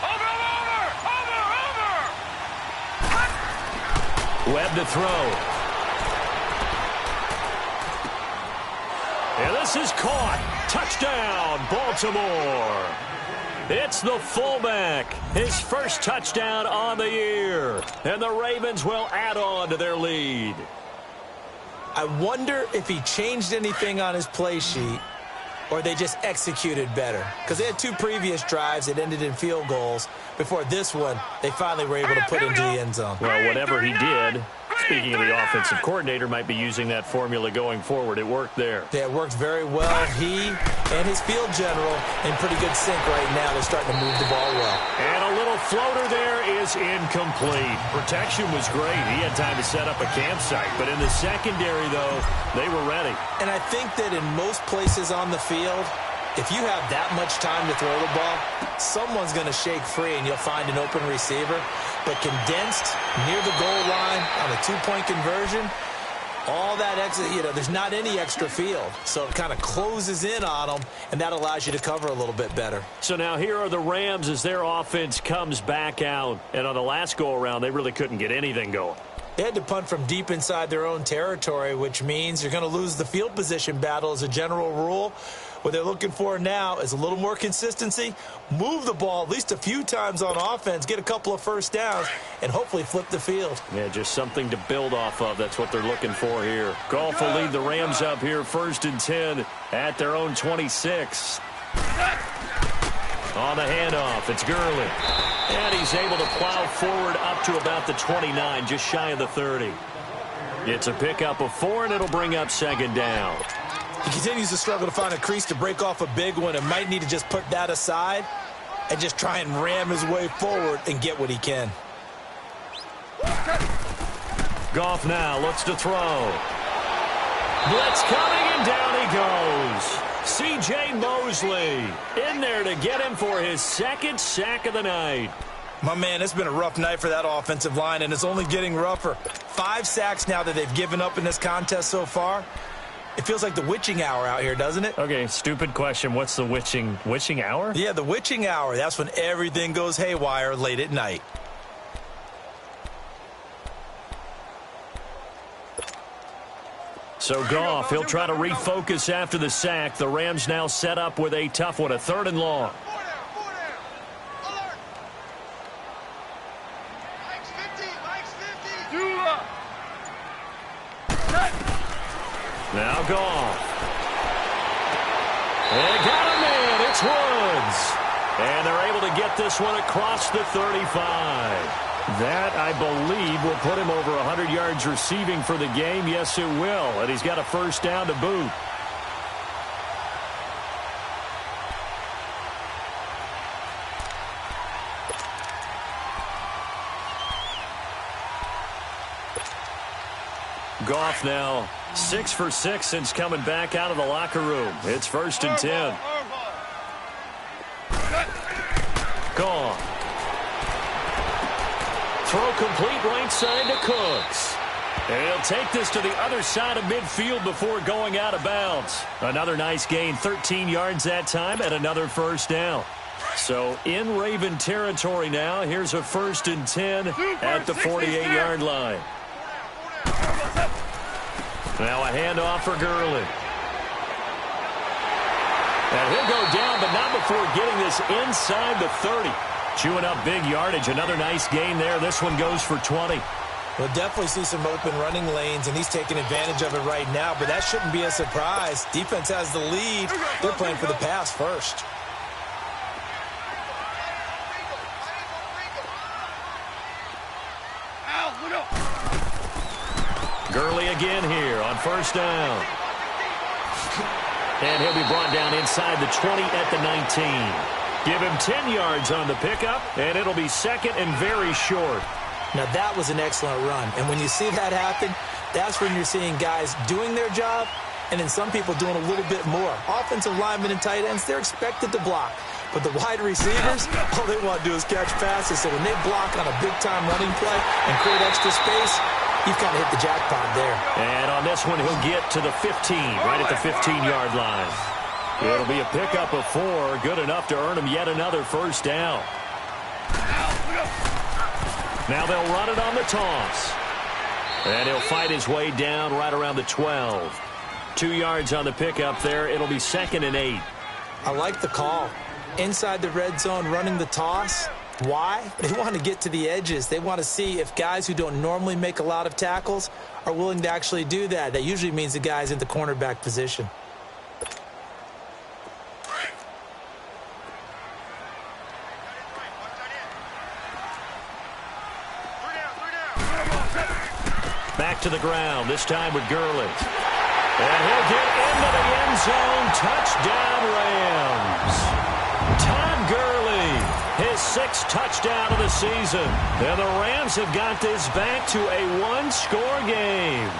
Speaker 3: Over.
Speaker 1: Webb to throw. And this is caught. Touchdown, Baltimore. It's the fullback. His first touchdown on the year. And the Ravens will add on to their lead.
Speaker 2: I wonder if he changed anything on his play sheet or they just executed better. Because they had 2 previous drives that ended in field goals. Before this one, they finally were able to put into the end zone.
Speaker 1: Well, whatever he did, Speaking of the offensive coordinator, might be using that formula going forward. It worked there.
Speaker 2: Yeah, it worked very well. He and his field general in pretty good sync right now. They're starting to move the ball well.
Speaker 1: And a little floater there is incomplete. Protection was great. He had time to set up a campsite. But in the secondary, though, they were ready.
Speaker 2: And I think that in most places on the field, if you have that much time to throw the ball, someone's going to shake free and you'll find an open receiver. But condensed near the goal line on a two-point conversion, all that extra, there's not any extra field. So it kind of closes in on them, and that allows you to cover a little bit better.
Speaker 1: So now here are the Rams as their offense comes back out. And on the last go-around, they really couldn't get anything going.
Speaker 2: They had to punt from deep inside their own territory, which means you're going to lose the field position battle as a general rule. What they're looking for now is a little more consistency, move the ball at least a few times on offense, get a couple of first downs, and hopefully flip the field.
Speaker 1: Yeah, just something to build off of. That's what they're looking for here. Goff will lead the Rams up here 1st and 10 at their own 26. On the handoff, it's Gurley. And he's able to plow forward up to about the 29, just shy of the 30. It's a pickup of 4, and it'll bring up 2nd down.
Speaker 2: He continues to struggle to find a crease to break off a big one and might need to just put that aside and just try and ram his way forward and get what he can.
Speaker 1: Goff now looks to throw. Blitz coming, and down he goes. C.J. Mosley in there to get him for his 2nd sack of the night.
Speaker 2: My man, it's been a rough night for that offensive line, and it's only getting rougher. 5 sacks now that they've given up in this contest so far. It feels like the witching hour out here, doesn't it?
Speaker 1: Okay, stupid question. What's the witching hour?
Speaker 2: Yeah, the witching hour. That's when everything goes haywire late at night.
Speaker 1: So Goff, he'll try to refocus after the sack. The Rams now set up with a tough one, a 3rd and long. Now Goff. They got him in. It's Woods. And they're able to get this one across the 35. That, I believe, will put him over 100 yards receiving for the game. Yes, it will. And he's got a 1st down to boot. Goff now 6 for 6 since coming back out of the locker room. It's 1st and 10. Goff. Throw complete right side to Cooks. And he'll take this to the other side of midfield before going out of bounds. Another nice gain, 13 yards that time, and another 1st down. So in Raven territory now, here's a 1st and 10 at the 48-yard line. Now a handoff for Gurley. And he'll go down, but not before getting this inside the 30. Chewing up big yardage. Another nice gain there. This one goes for 20.
Speaker 2: We'll definitely see some open running lanes, and he's taking advantage of it right now, but that shouldn't be a surprise. Defense has the lead. They're playing for the pass first.
Speaker 1: Gurley again here on 1st down. And he'll be brought down inside the 20 at the 19. Give him 10 yards on the pickup, and it'll be 2nd and very short.
Speaker 2: Now, that was an excellent run. And when you see that happen, that's when you're seeing guys doing their job and then some people doing a little bit more. Offensive linemen and tight ends, they're expected to block. But the wide receivers, all they want to do is catch passes. So when they block on a big-time running play and create extra space, you've kind of hit the jackpot there.
Speaker 1: And on this one, he'll get to the 15, right at the 15-yard line. It'll be a pickup of 4, good enough to earn him yet another 1st down. Now they'll run it on the toss. And he'll fight his way down right around the 12. 2 yards on the pickup there. It'll be 2nd and 8.
Speaker 2: I like the call. Inside the red zone, running the toss. Why? They want to get to the edges. They want to see if guys who don't normally make a lot of tackles are willing to actually do that. That usually means the guy's in the cornerback position.
Speaker 1: Back to the ground, this time with Gurley. And he'll get into the end zone. Touchdown, Rams. Todd Gurley, his 6th touchdown of the season. And the Rams have got this back to a one-score game.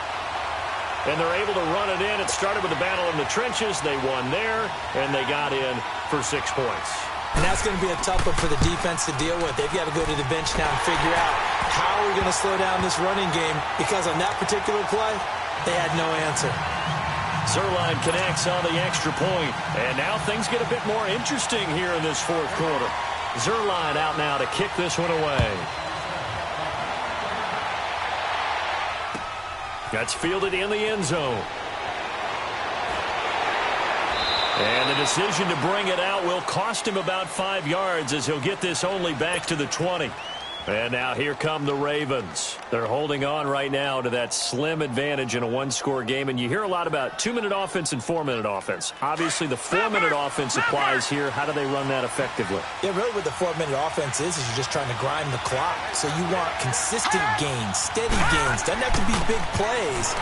Speaker 1: And they're able to run it in. It started with a battle in the trenches. They won there, and they got in for 6 points.
Speaker 2: And that's going to be a tough one for the defense to deal with. They've got to go to the bench now and figure out how we're going to slow down this running game, because on that particular play, they had no answer.
Speaker 1: Zuerlein connects on the extra point. And now things get a bit more interesting here in this 4th quarter. Zuerlein out now to kick this one away. That's fielded in the end zone. And the decision to bring it out will cost him about 5 yards, as he'll get this only back to the 20. And now here come the Ravens. They're holding on right now to that slim advantage in a one-score game. And you hear a lot about 2-minute offense and 4-minute offense. Obviously, the 4-minute offense applies here. How do they run that effectively?
Speaker 2: Yeah, really what the 4-minute offense is you're just trying to grind the clock. So you want consistent gains, steady gains. Doesn't have to be big plays,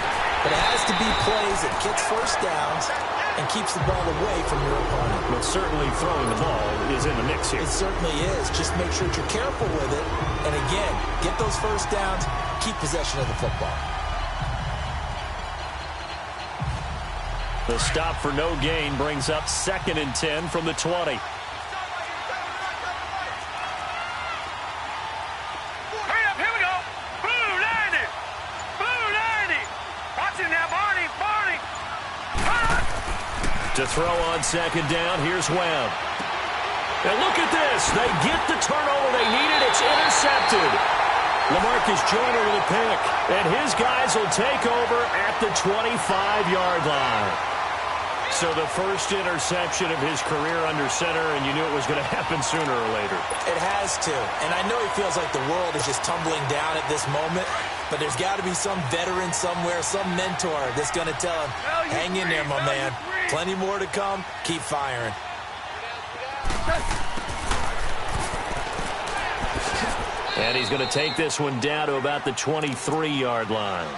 Speaker 2: but it has to be plays that gets first downs and keeps the ball away from your opponent.
Speaker 1: But certainly throwing the ball is in the mix here.
Speaker 2: It certainly is. Just make sure that you're careful with it. And again, get those first downs, keep possession of the football.
Speaker 1: The stop for no gain brings up 2nd and 10 from the 20. To throw on 2nd down, here's Webb. And look at this. They get the turnover they needed. It's intercepted. LaMarcus Joyner with a pick. And his guys will take over at the 25-yard line. So the first interception of his career under center, and you knew it was going to happen sooner or later.
Speaker 2: It has to. And I know he feels like the world is just tumbling down at this moment, but there's got to be some veteran somewhere, some mentor that's going to tell him, hang in there, my man. Plenty more to come. Keep firing.
Speaker 1: And he's going to take this one down to about the 23-yard line.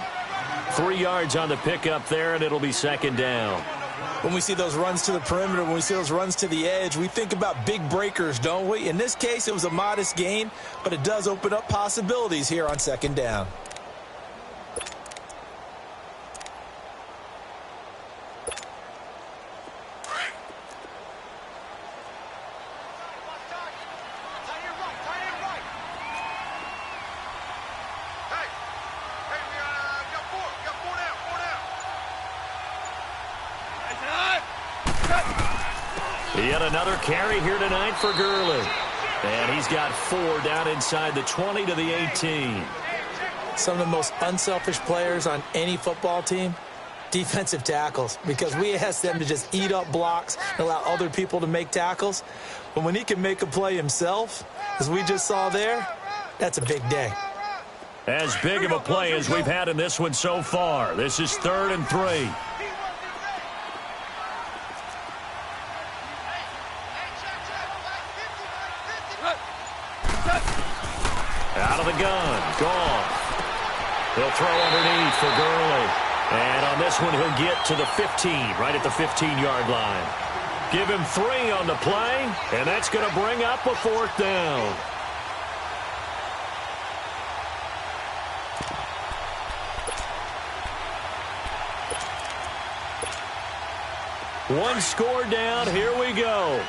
Speaker 1: 3 yards on the pickup there, and it'll be 2nd down.
Speaker 2: When we see those runs to the perimeter, when we see those runs to the edge, we think about big breakers, don't we? In this case, it was a modest gain, but it does open up possibilities here on 2nd down.
Speaker 1: Yet another carry here tonight for Gurley. And he's got 4 down inside the 20 to the 18.
Speaker 2: Some of the most unselfish players on any football team, defensive tackles, because we ask them to just eat up blocks and allow other people to make tackles. But when he can make a play himself, as we just saw there, that's a big day.
Speaker 1: As big of a play as we've had in this one so far. This is 3rd and 3. Out of the gun. Gone. He'll throw underneath for Gurley. And on this one, he'll get to the 15, right at the 15-yard line. Give him 3 on the play, and that's going to bring up a 4th down. One score down. Here we go.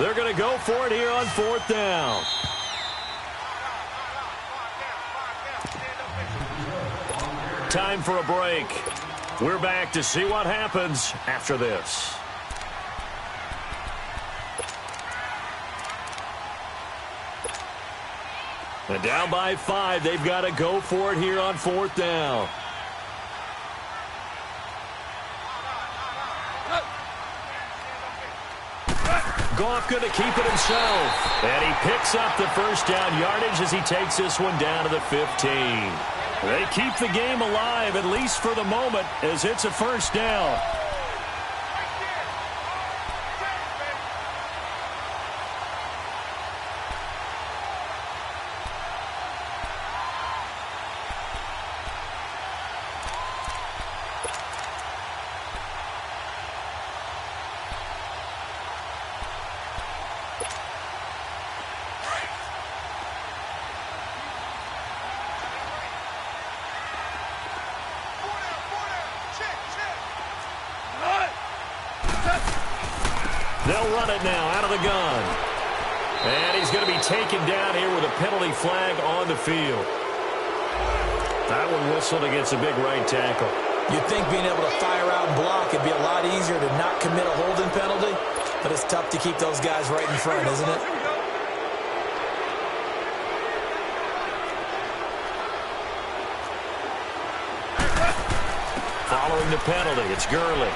Speaker 1: They're going to go for it here on 4th down. Time for a break. We're back to see what happens after this. And down by 5, they've got to go for it here on 4th down. Goff going to keep it himself. And he picks up the first down yardage as he takes this one down to the 15. They keep the game alive, at least for the moment, as it's a first down. They'll run it now out of the gun. And he's going to be taken down here with a penalty flag on the field. That one whistled against a big right tackle.
Speaker 2: You'd think being able to fire out and block would be a lot easier to not commit a holding penalty, but it's tough to keep those guys right in front, isn't it?
Speaker 1: Following the penalty, it's Gurley.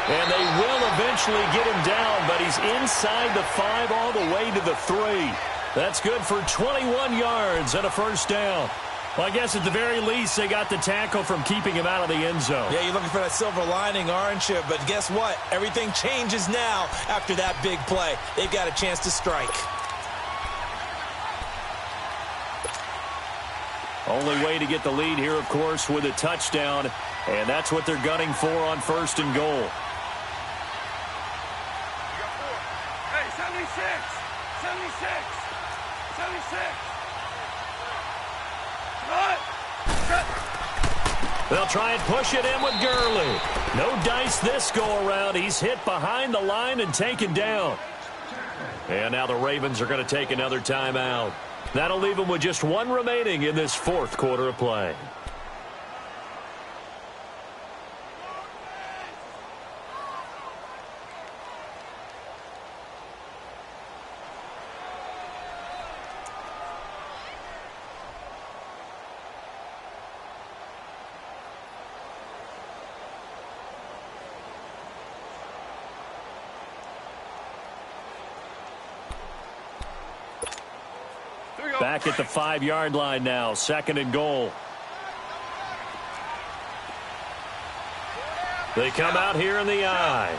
Speaker 1: And they will eventually get him down, but he's inside the 5 all the way to the 3. That's good for 21 yards and a first down. Well, I guess at the very least, they got the tackle from keeping him out of the end zone.
Speaker 2: Yeah, you're looking for that silver lining, aren't you? But guess what? Everything changes now after that big play. They've got a chance to strike.
Speaker 1: Only way to get the lead here, of course, with a touchdown. And that's what they're gunning for on 1st and goal.
Speaker 3: Hey, 76! 76! 76!
Speaker 1: They'll try and push it in with Gurley. No dice this go-around. He's hit behind the line and taken down. And now the Ravens are going to take another timeout. That'll leave them with just 1 remaining in this 4th quarter of play. Back at the 5-yard line now, 2nd and goal. They come out here in the eye.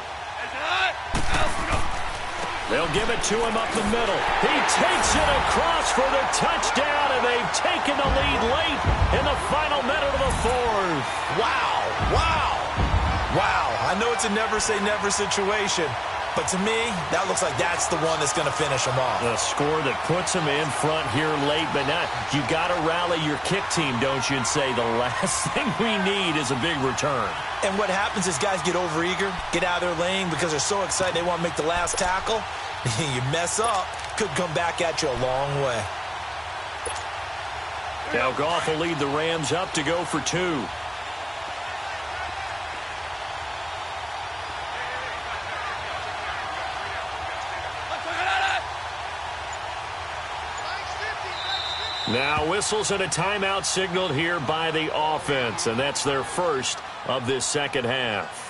Speaker 1: They'll give it to him up the middle. He takes it across for the touchdown, and they've taken the lead late in the final minute of the 4th.
Speaker 2: Wow, wow, wow. I know it's a never-say-never situation, but to me, that looks like that's the one that's going to finish them off.
Speaker 1: A score that puts them in front here late, but now you got to rally your kick team, don't you, and say the last thing we need is a big return.
Speaker 2: And what happens is guys get overeager, get out of their lane because they're so excited they want to make the last tackle. You mess up, could come back at you a long way.
Speaker 1: Now Goff will lead the Rams up to go for 2. Now whistles and a timeout signaled here by the offense, and that's their first of this 2nd half.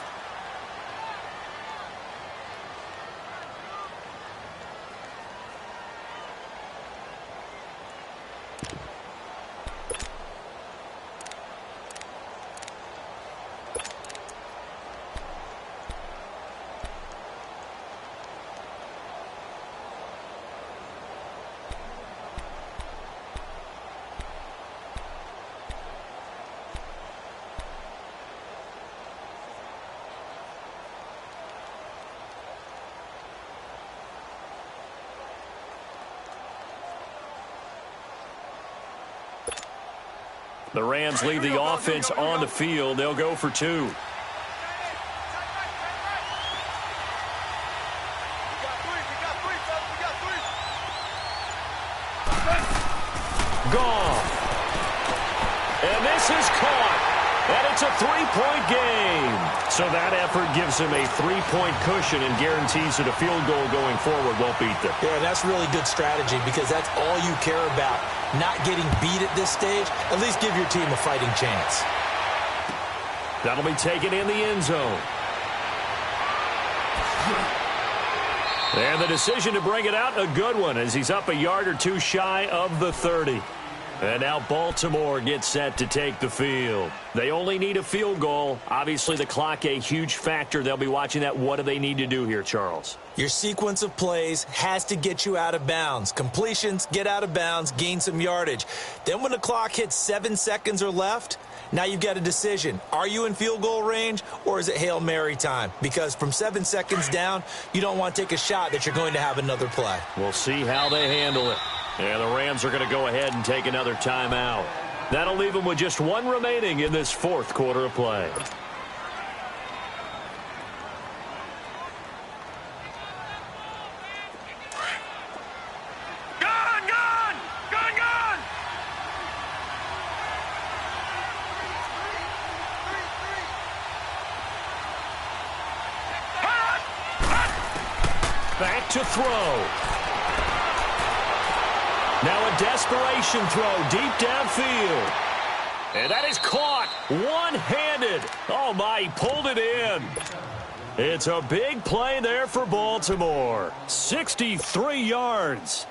Speaker 1: The Rams leave the offense on the field. They'll go for 2. Gone. And this is caught. And it's a 3-point game. So that effort gives him a 3-point cushion and guarantees that a field goal going forward won't beat them.
Speaker 2: Yeah, that's really good strategy because that's all you care about. Not getting beat at this stage. At least give your team a fighting chance.
Speaker 1: That'll be taken in the end zone. And the decision to bring it out, a good one, as he's up a yard or 2 shy of the 30. And now Baltimore gets set to take the field. They only need a field goal. Obviously, the clock a huge factor. They'll be watching that. What do they need to do here, Charles?
Speaker 2: Your sequence of plays has to get you out of bounds. Completions, get out of bounds, gain some yardage. Then when the clock hits 7 seconds or left, now you've got a decision. Are you in field goal range or is it Hail Mary time? Because from 7 seconds down, you don't want to take a shot that you're going to have another play.
Speaker 1: We'll see how they handle it. And the Rams are going to go ahead and take another timeout. That'll leave them with just 1 remaining in this 4th quarter of play. Back to throw. Now a desperation throw deep downfield. And that is caught one-handed. Oh, my, he pulled it in. It's a big play there for Baltimore. 63 yards.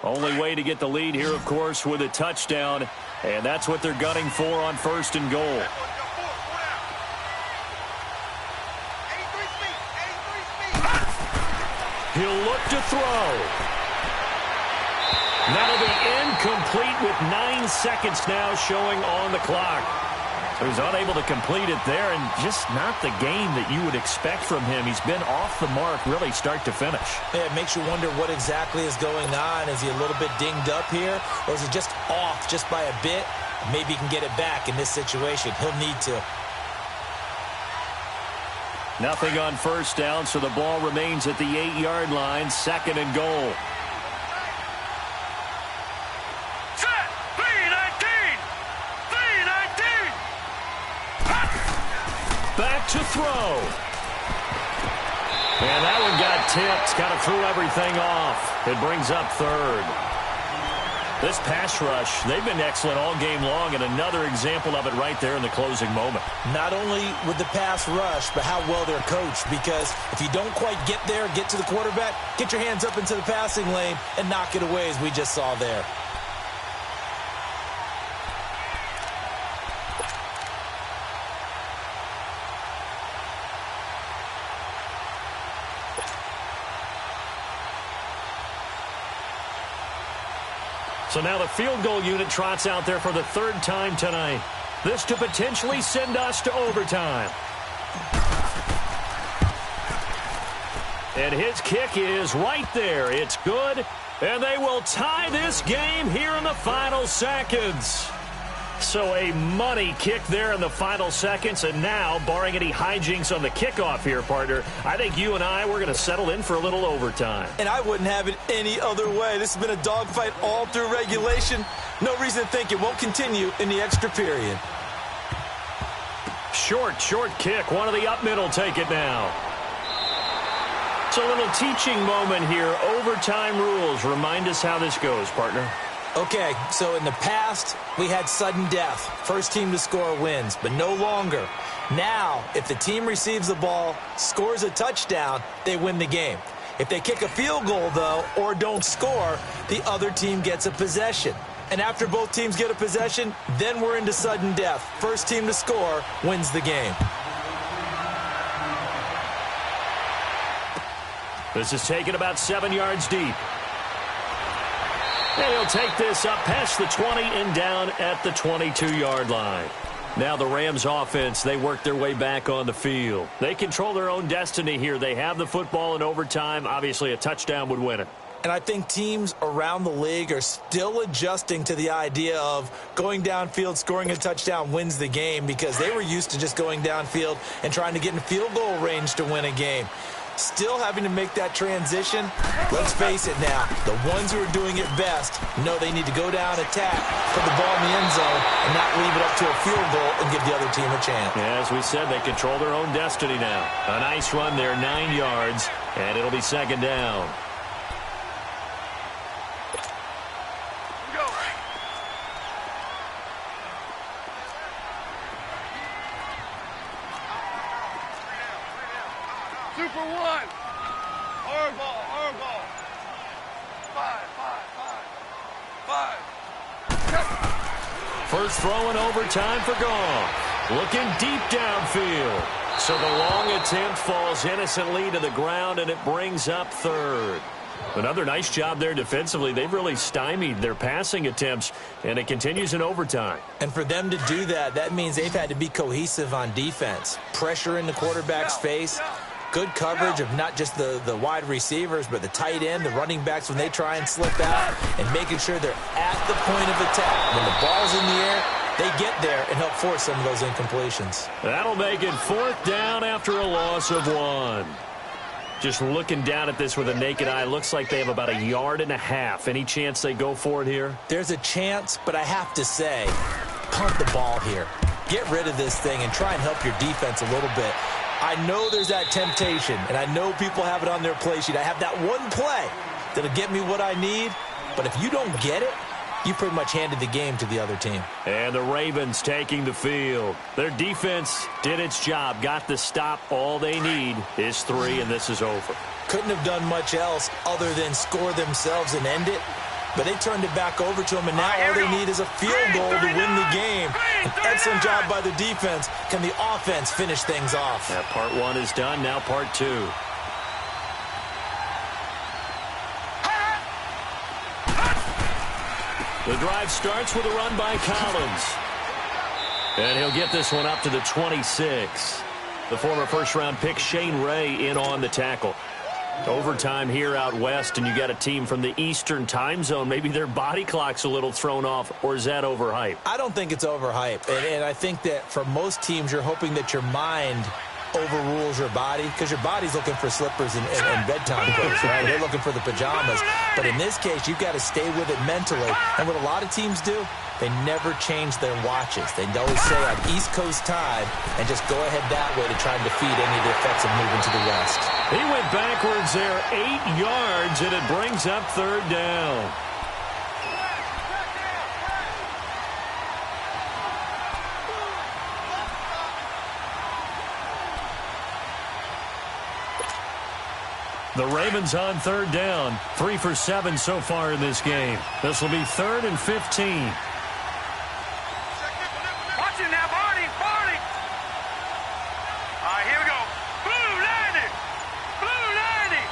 Speaker 1: Only way to get the lead here, of course, with a touchdown. And that's what they're gunning for on 1st and goal. He'll look to throw. That'll be incomplete with 9 seconds now showing on the clock. So he's unable to complete it there, and just not the game that you would expect from him. He's been off the mark really start to finish.
Speaker 2: Yeah, it makes you wonder what exactly is going on. Is he a little bit dinged up here, or is it just off just by a bit? Maybe he can get it back in this situation. He'll need to.
Speaker 1: Nothing on 1st down, so the ball remains at the 8-yard line, 2nd and goal.
Speaker 3: Set! 3-19! 3-19!
Speaker 1: Back to throw. And that one got tipped. Kind of threw everything off. It brings up 3rd. This pass rush, they've been excellent all game long, and another example of it right there in the closing moment.
Speaker 2: Not only with the pass rush, but how well they're coached, because if you don't quite get there, get to the quarterback, get your hands up into the passing lane and knock it away, as we just saw there.
Speaker 1: So now the field goal unit trots out there for the 3rd time tonight. This to potentially send us to overtime. And his kick is right there. It's good. And they will tie this game here in the final seconds. So a money kick there in the final seconds. And now, barring any hijinks on the kickoff here, partner, I think you and I, we're going to settle in for a little overtime.
Speaker 2: And I wouldn't have it any other way. This has been a dogfight all through regulation. No reason to think it won't continue in the extra period.
Speaker 1: Short kick. One of the up middle take it now. It's a little teaching moment here. Overtime rules. Remind us how this goes, partner.
Speaker 2: Okay, so in the past, we had sudden death. First team to score wins, but no longer. Now, if the team receives the ball, scores a touchdown, they win the game. If they kick a field goal, though, or don't score, the other team gets a possession. And after both teams get a possession, then we're into sudden death. First team to score wins the game.
Speaker 1: This is taken about 7 yards deep. And he'll take this up past the 20 and down at the 22-yard line. Now the Rams offense, they work their way back on the field. They control their own destiny here. They have the football in overtime. Obviously, a touchdown would win it.
Speaker 2: And I think teams around the league are still adjusting to the idea of going downfield, scoring a touchdown wins the game, because they were used to just going downfield and trying to get in field goal range to win a game. Still having to make that transition. Let's face it now, the ones who are doing it best know they need to go down, attack, put the ball in the end zone, and not leave it up to a field goal and give the other team a chance.
Speaker 1: Yeah, as we said, they control their own destiny now. A nice run there, 9 yards, and it'll be 2nd down.
Speaker 3: Super one. Hardball. 5.
Speaker 1: First throw in overtime for Goff. Looking deep downfield. So the long attempt falls innocently to the ground, and it brings up 3rd. Another nice job there defensively. They've really stymied their passing attempts, and it continues in overtime.
Speaker 2: And for them to do that, that means they've had to be cohesive on defense. Pressure in the quarterback's face. Good coverage of not just the wide receivers, but the tight end, the running backs when they try and slip out, and making sure they're at the point of attack. When the ball's in the air, they get there and help force some of those incompletions.
Speaker 1: That'll make it 4th down after a loss of 1. Just looking down at this with a naked eye, looks like they have about 1.5 yards. Any chance they go for it here?
Speaker 2: There's a chance, but I have to say, punt the ball here. Get rid of this thing and try and help your defense a little bit. I know there's that temptation, and I know people have it on their play sheet. I have that one play that'll get me what I need, but if you don't get it, you pretty much handed the game to the other team.
Speaker 1: And the Ravens taking the field. Their defense did its job, got the stop. All they need is 3, and this is over.
Speaker 2: Couldn't have done much else other than score themselves and end it, but they turned it back over to them, and now all they need is a field goal to win the game. An excellent job by the defense. Can the offense finish things off?
Speaker 1: Yeah, part 1 is done, now part 2. The drive starts with a run by Collins. And he'll get this one up to the 26. The former first-round pick Shane Ray in on the tackle. Overtime here out west, and you got a team from the Eastern time zone. Maybe their body clock's a little thrown off, or is that overhyped?
Speaker 2: I don't think it's overhyped. And I think that for most teams, you're hoping that your mind overrules your body, because your body's looking for slippers and bedtime clothes, right? They're looking for the pajamas. But in this case, you've got to stay with it mentally. And what a lot of teams do, they never change their watches. They always say on East Coast time and just go ahead that way to try and defeat any of the effects of moving to the west.
Speaker 1: He went backwards there 8 yards, and it brings up 3rd down. The Ravens on 3rd down. 3 for 7 so far in this game. This will be 3rd and 15.
Speaker 3: Watch it now, Barney. Barney. All right, here we go. Blue landing. Blue landing.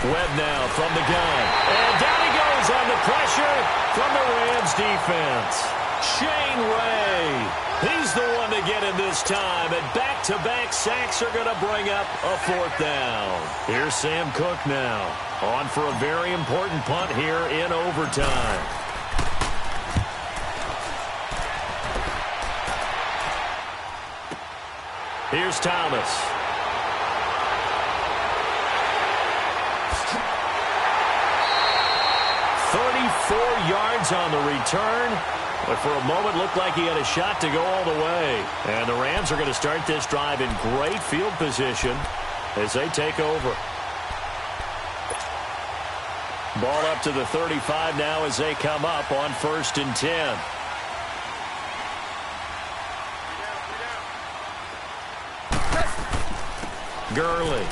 Speaker 1: Webb now from the gun. And down he goes on the pressure from the Rams defense. Shane Ray. He's the one to get in this time, and back-to-back sacks are going to bring up a 4th down. Here's Sam Cook now, on for a very important punt here in overtime. Here's Thomas. Yards on the return, but for a moment looked like he had a shot to go all the way. And the Rams are going to start this drive in great field position as they take over. Ball up to the 35 now as they come up on 1st and 10. Gurley.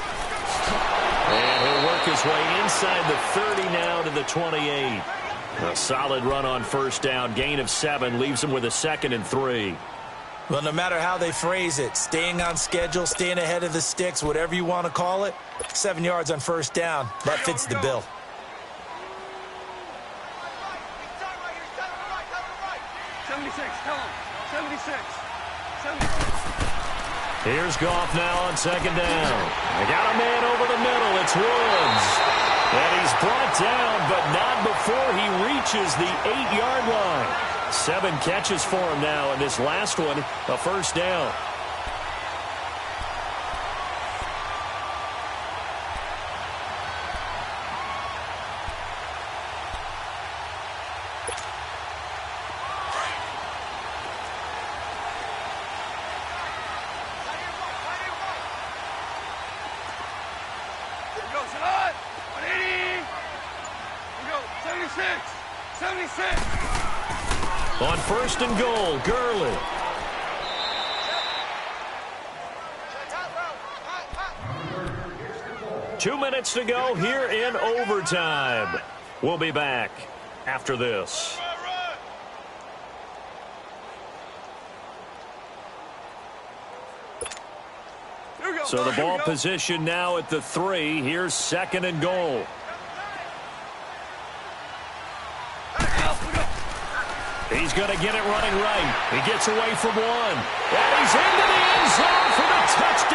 Speaker 1: And he'll work his way inside the 30 now to the 28. A solid run on 1st down. Gain of 7 leaves him with a 2nd and 3.
Speaker 2: Well, no matter how they phrase it, staying on schedule, staying ahead of the sticks, whatever you want to call it, 7 yards on 1st down, that fits the bill.
Speaker 1: Here's Goff now on 2nd down. They got a man over the middle. It's Woods. And he's brought down, but not before he reaches the 8-yard line. 7 catches for him now, and this last one, a 1st down. On 1st and goal, Gurley. Two minutes to go here in overtime. We'll be back after this. So the ball position now at the 3. Here's 2nd and goal. He's going to get it running right. He gets away from one. And he's into the end zone for the touchdown.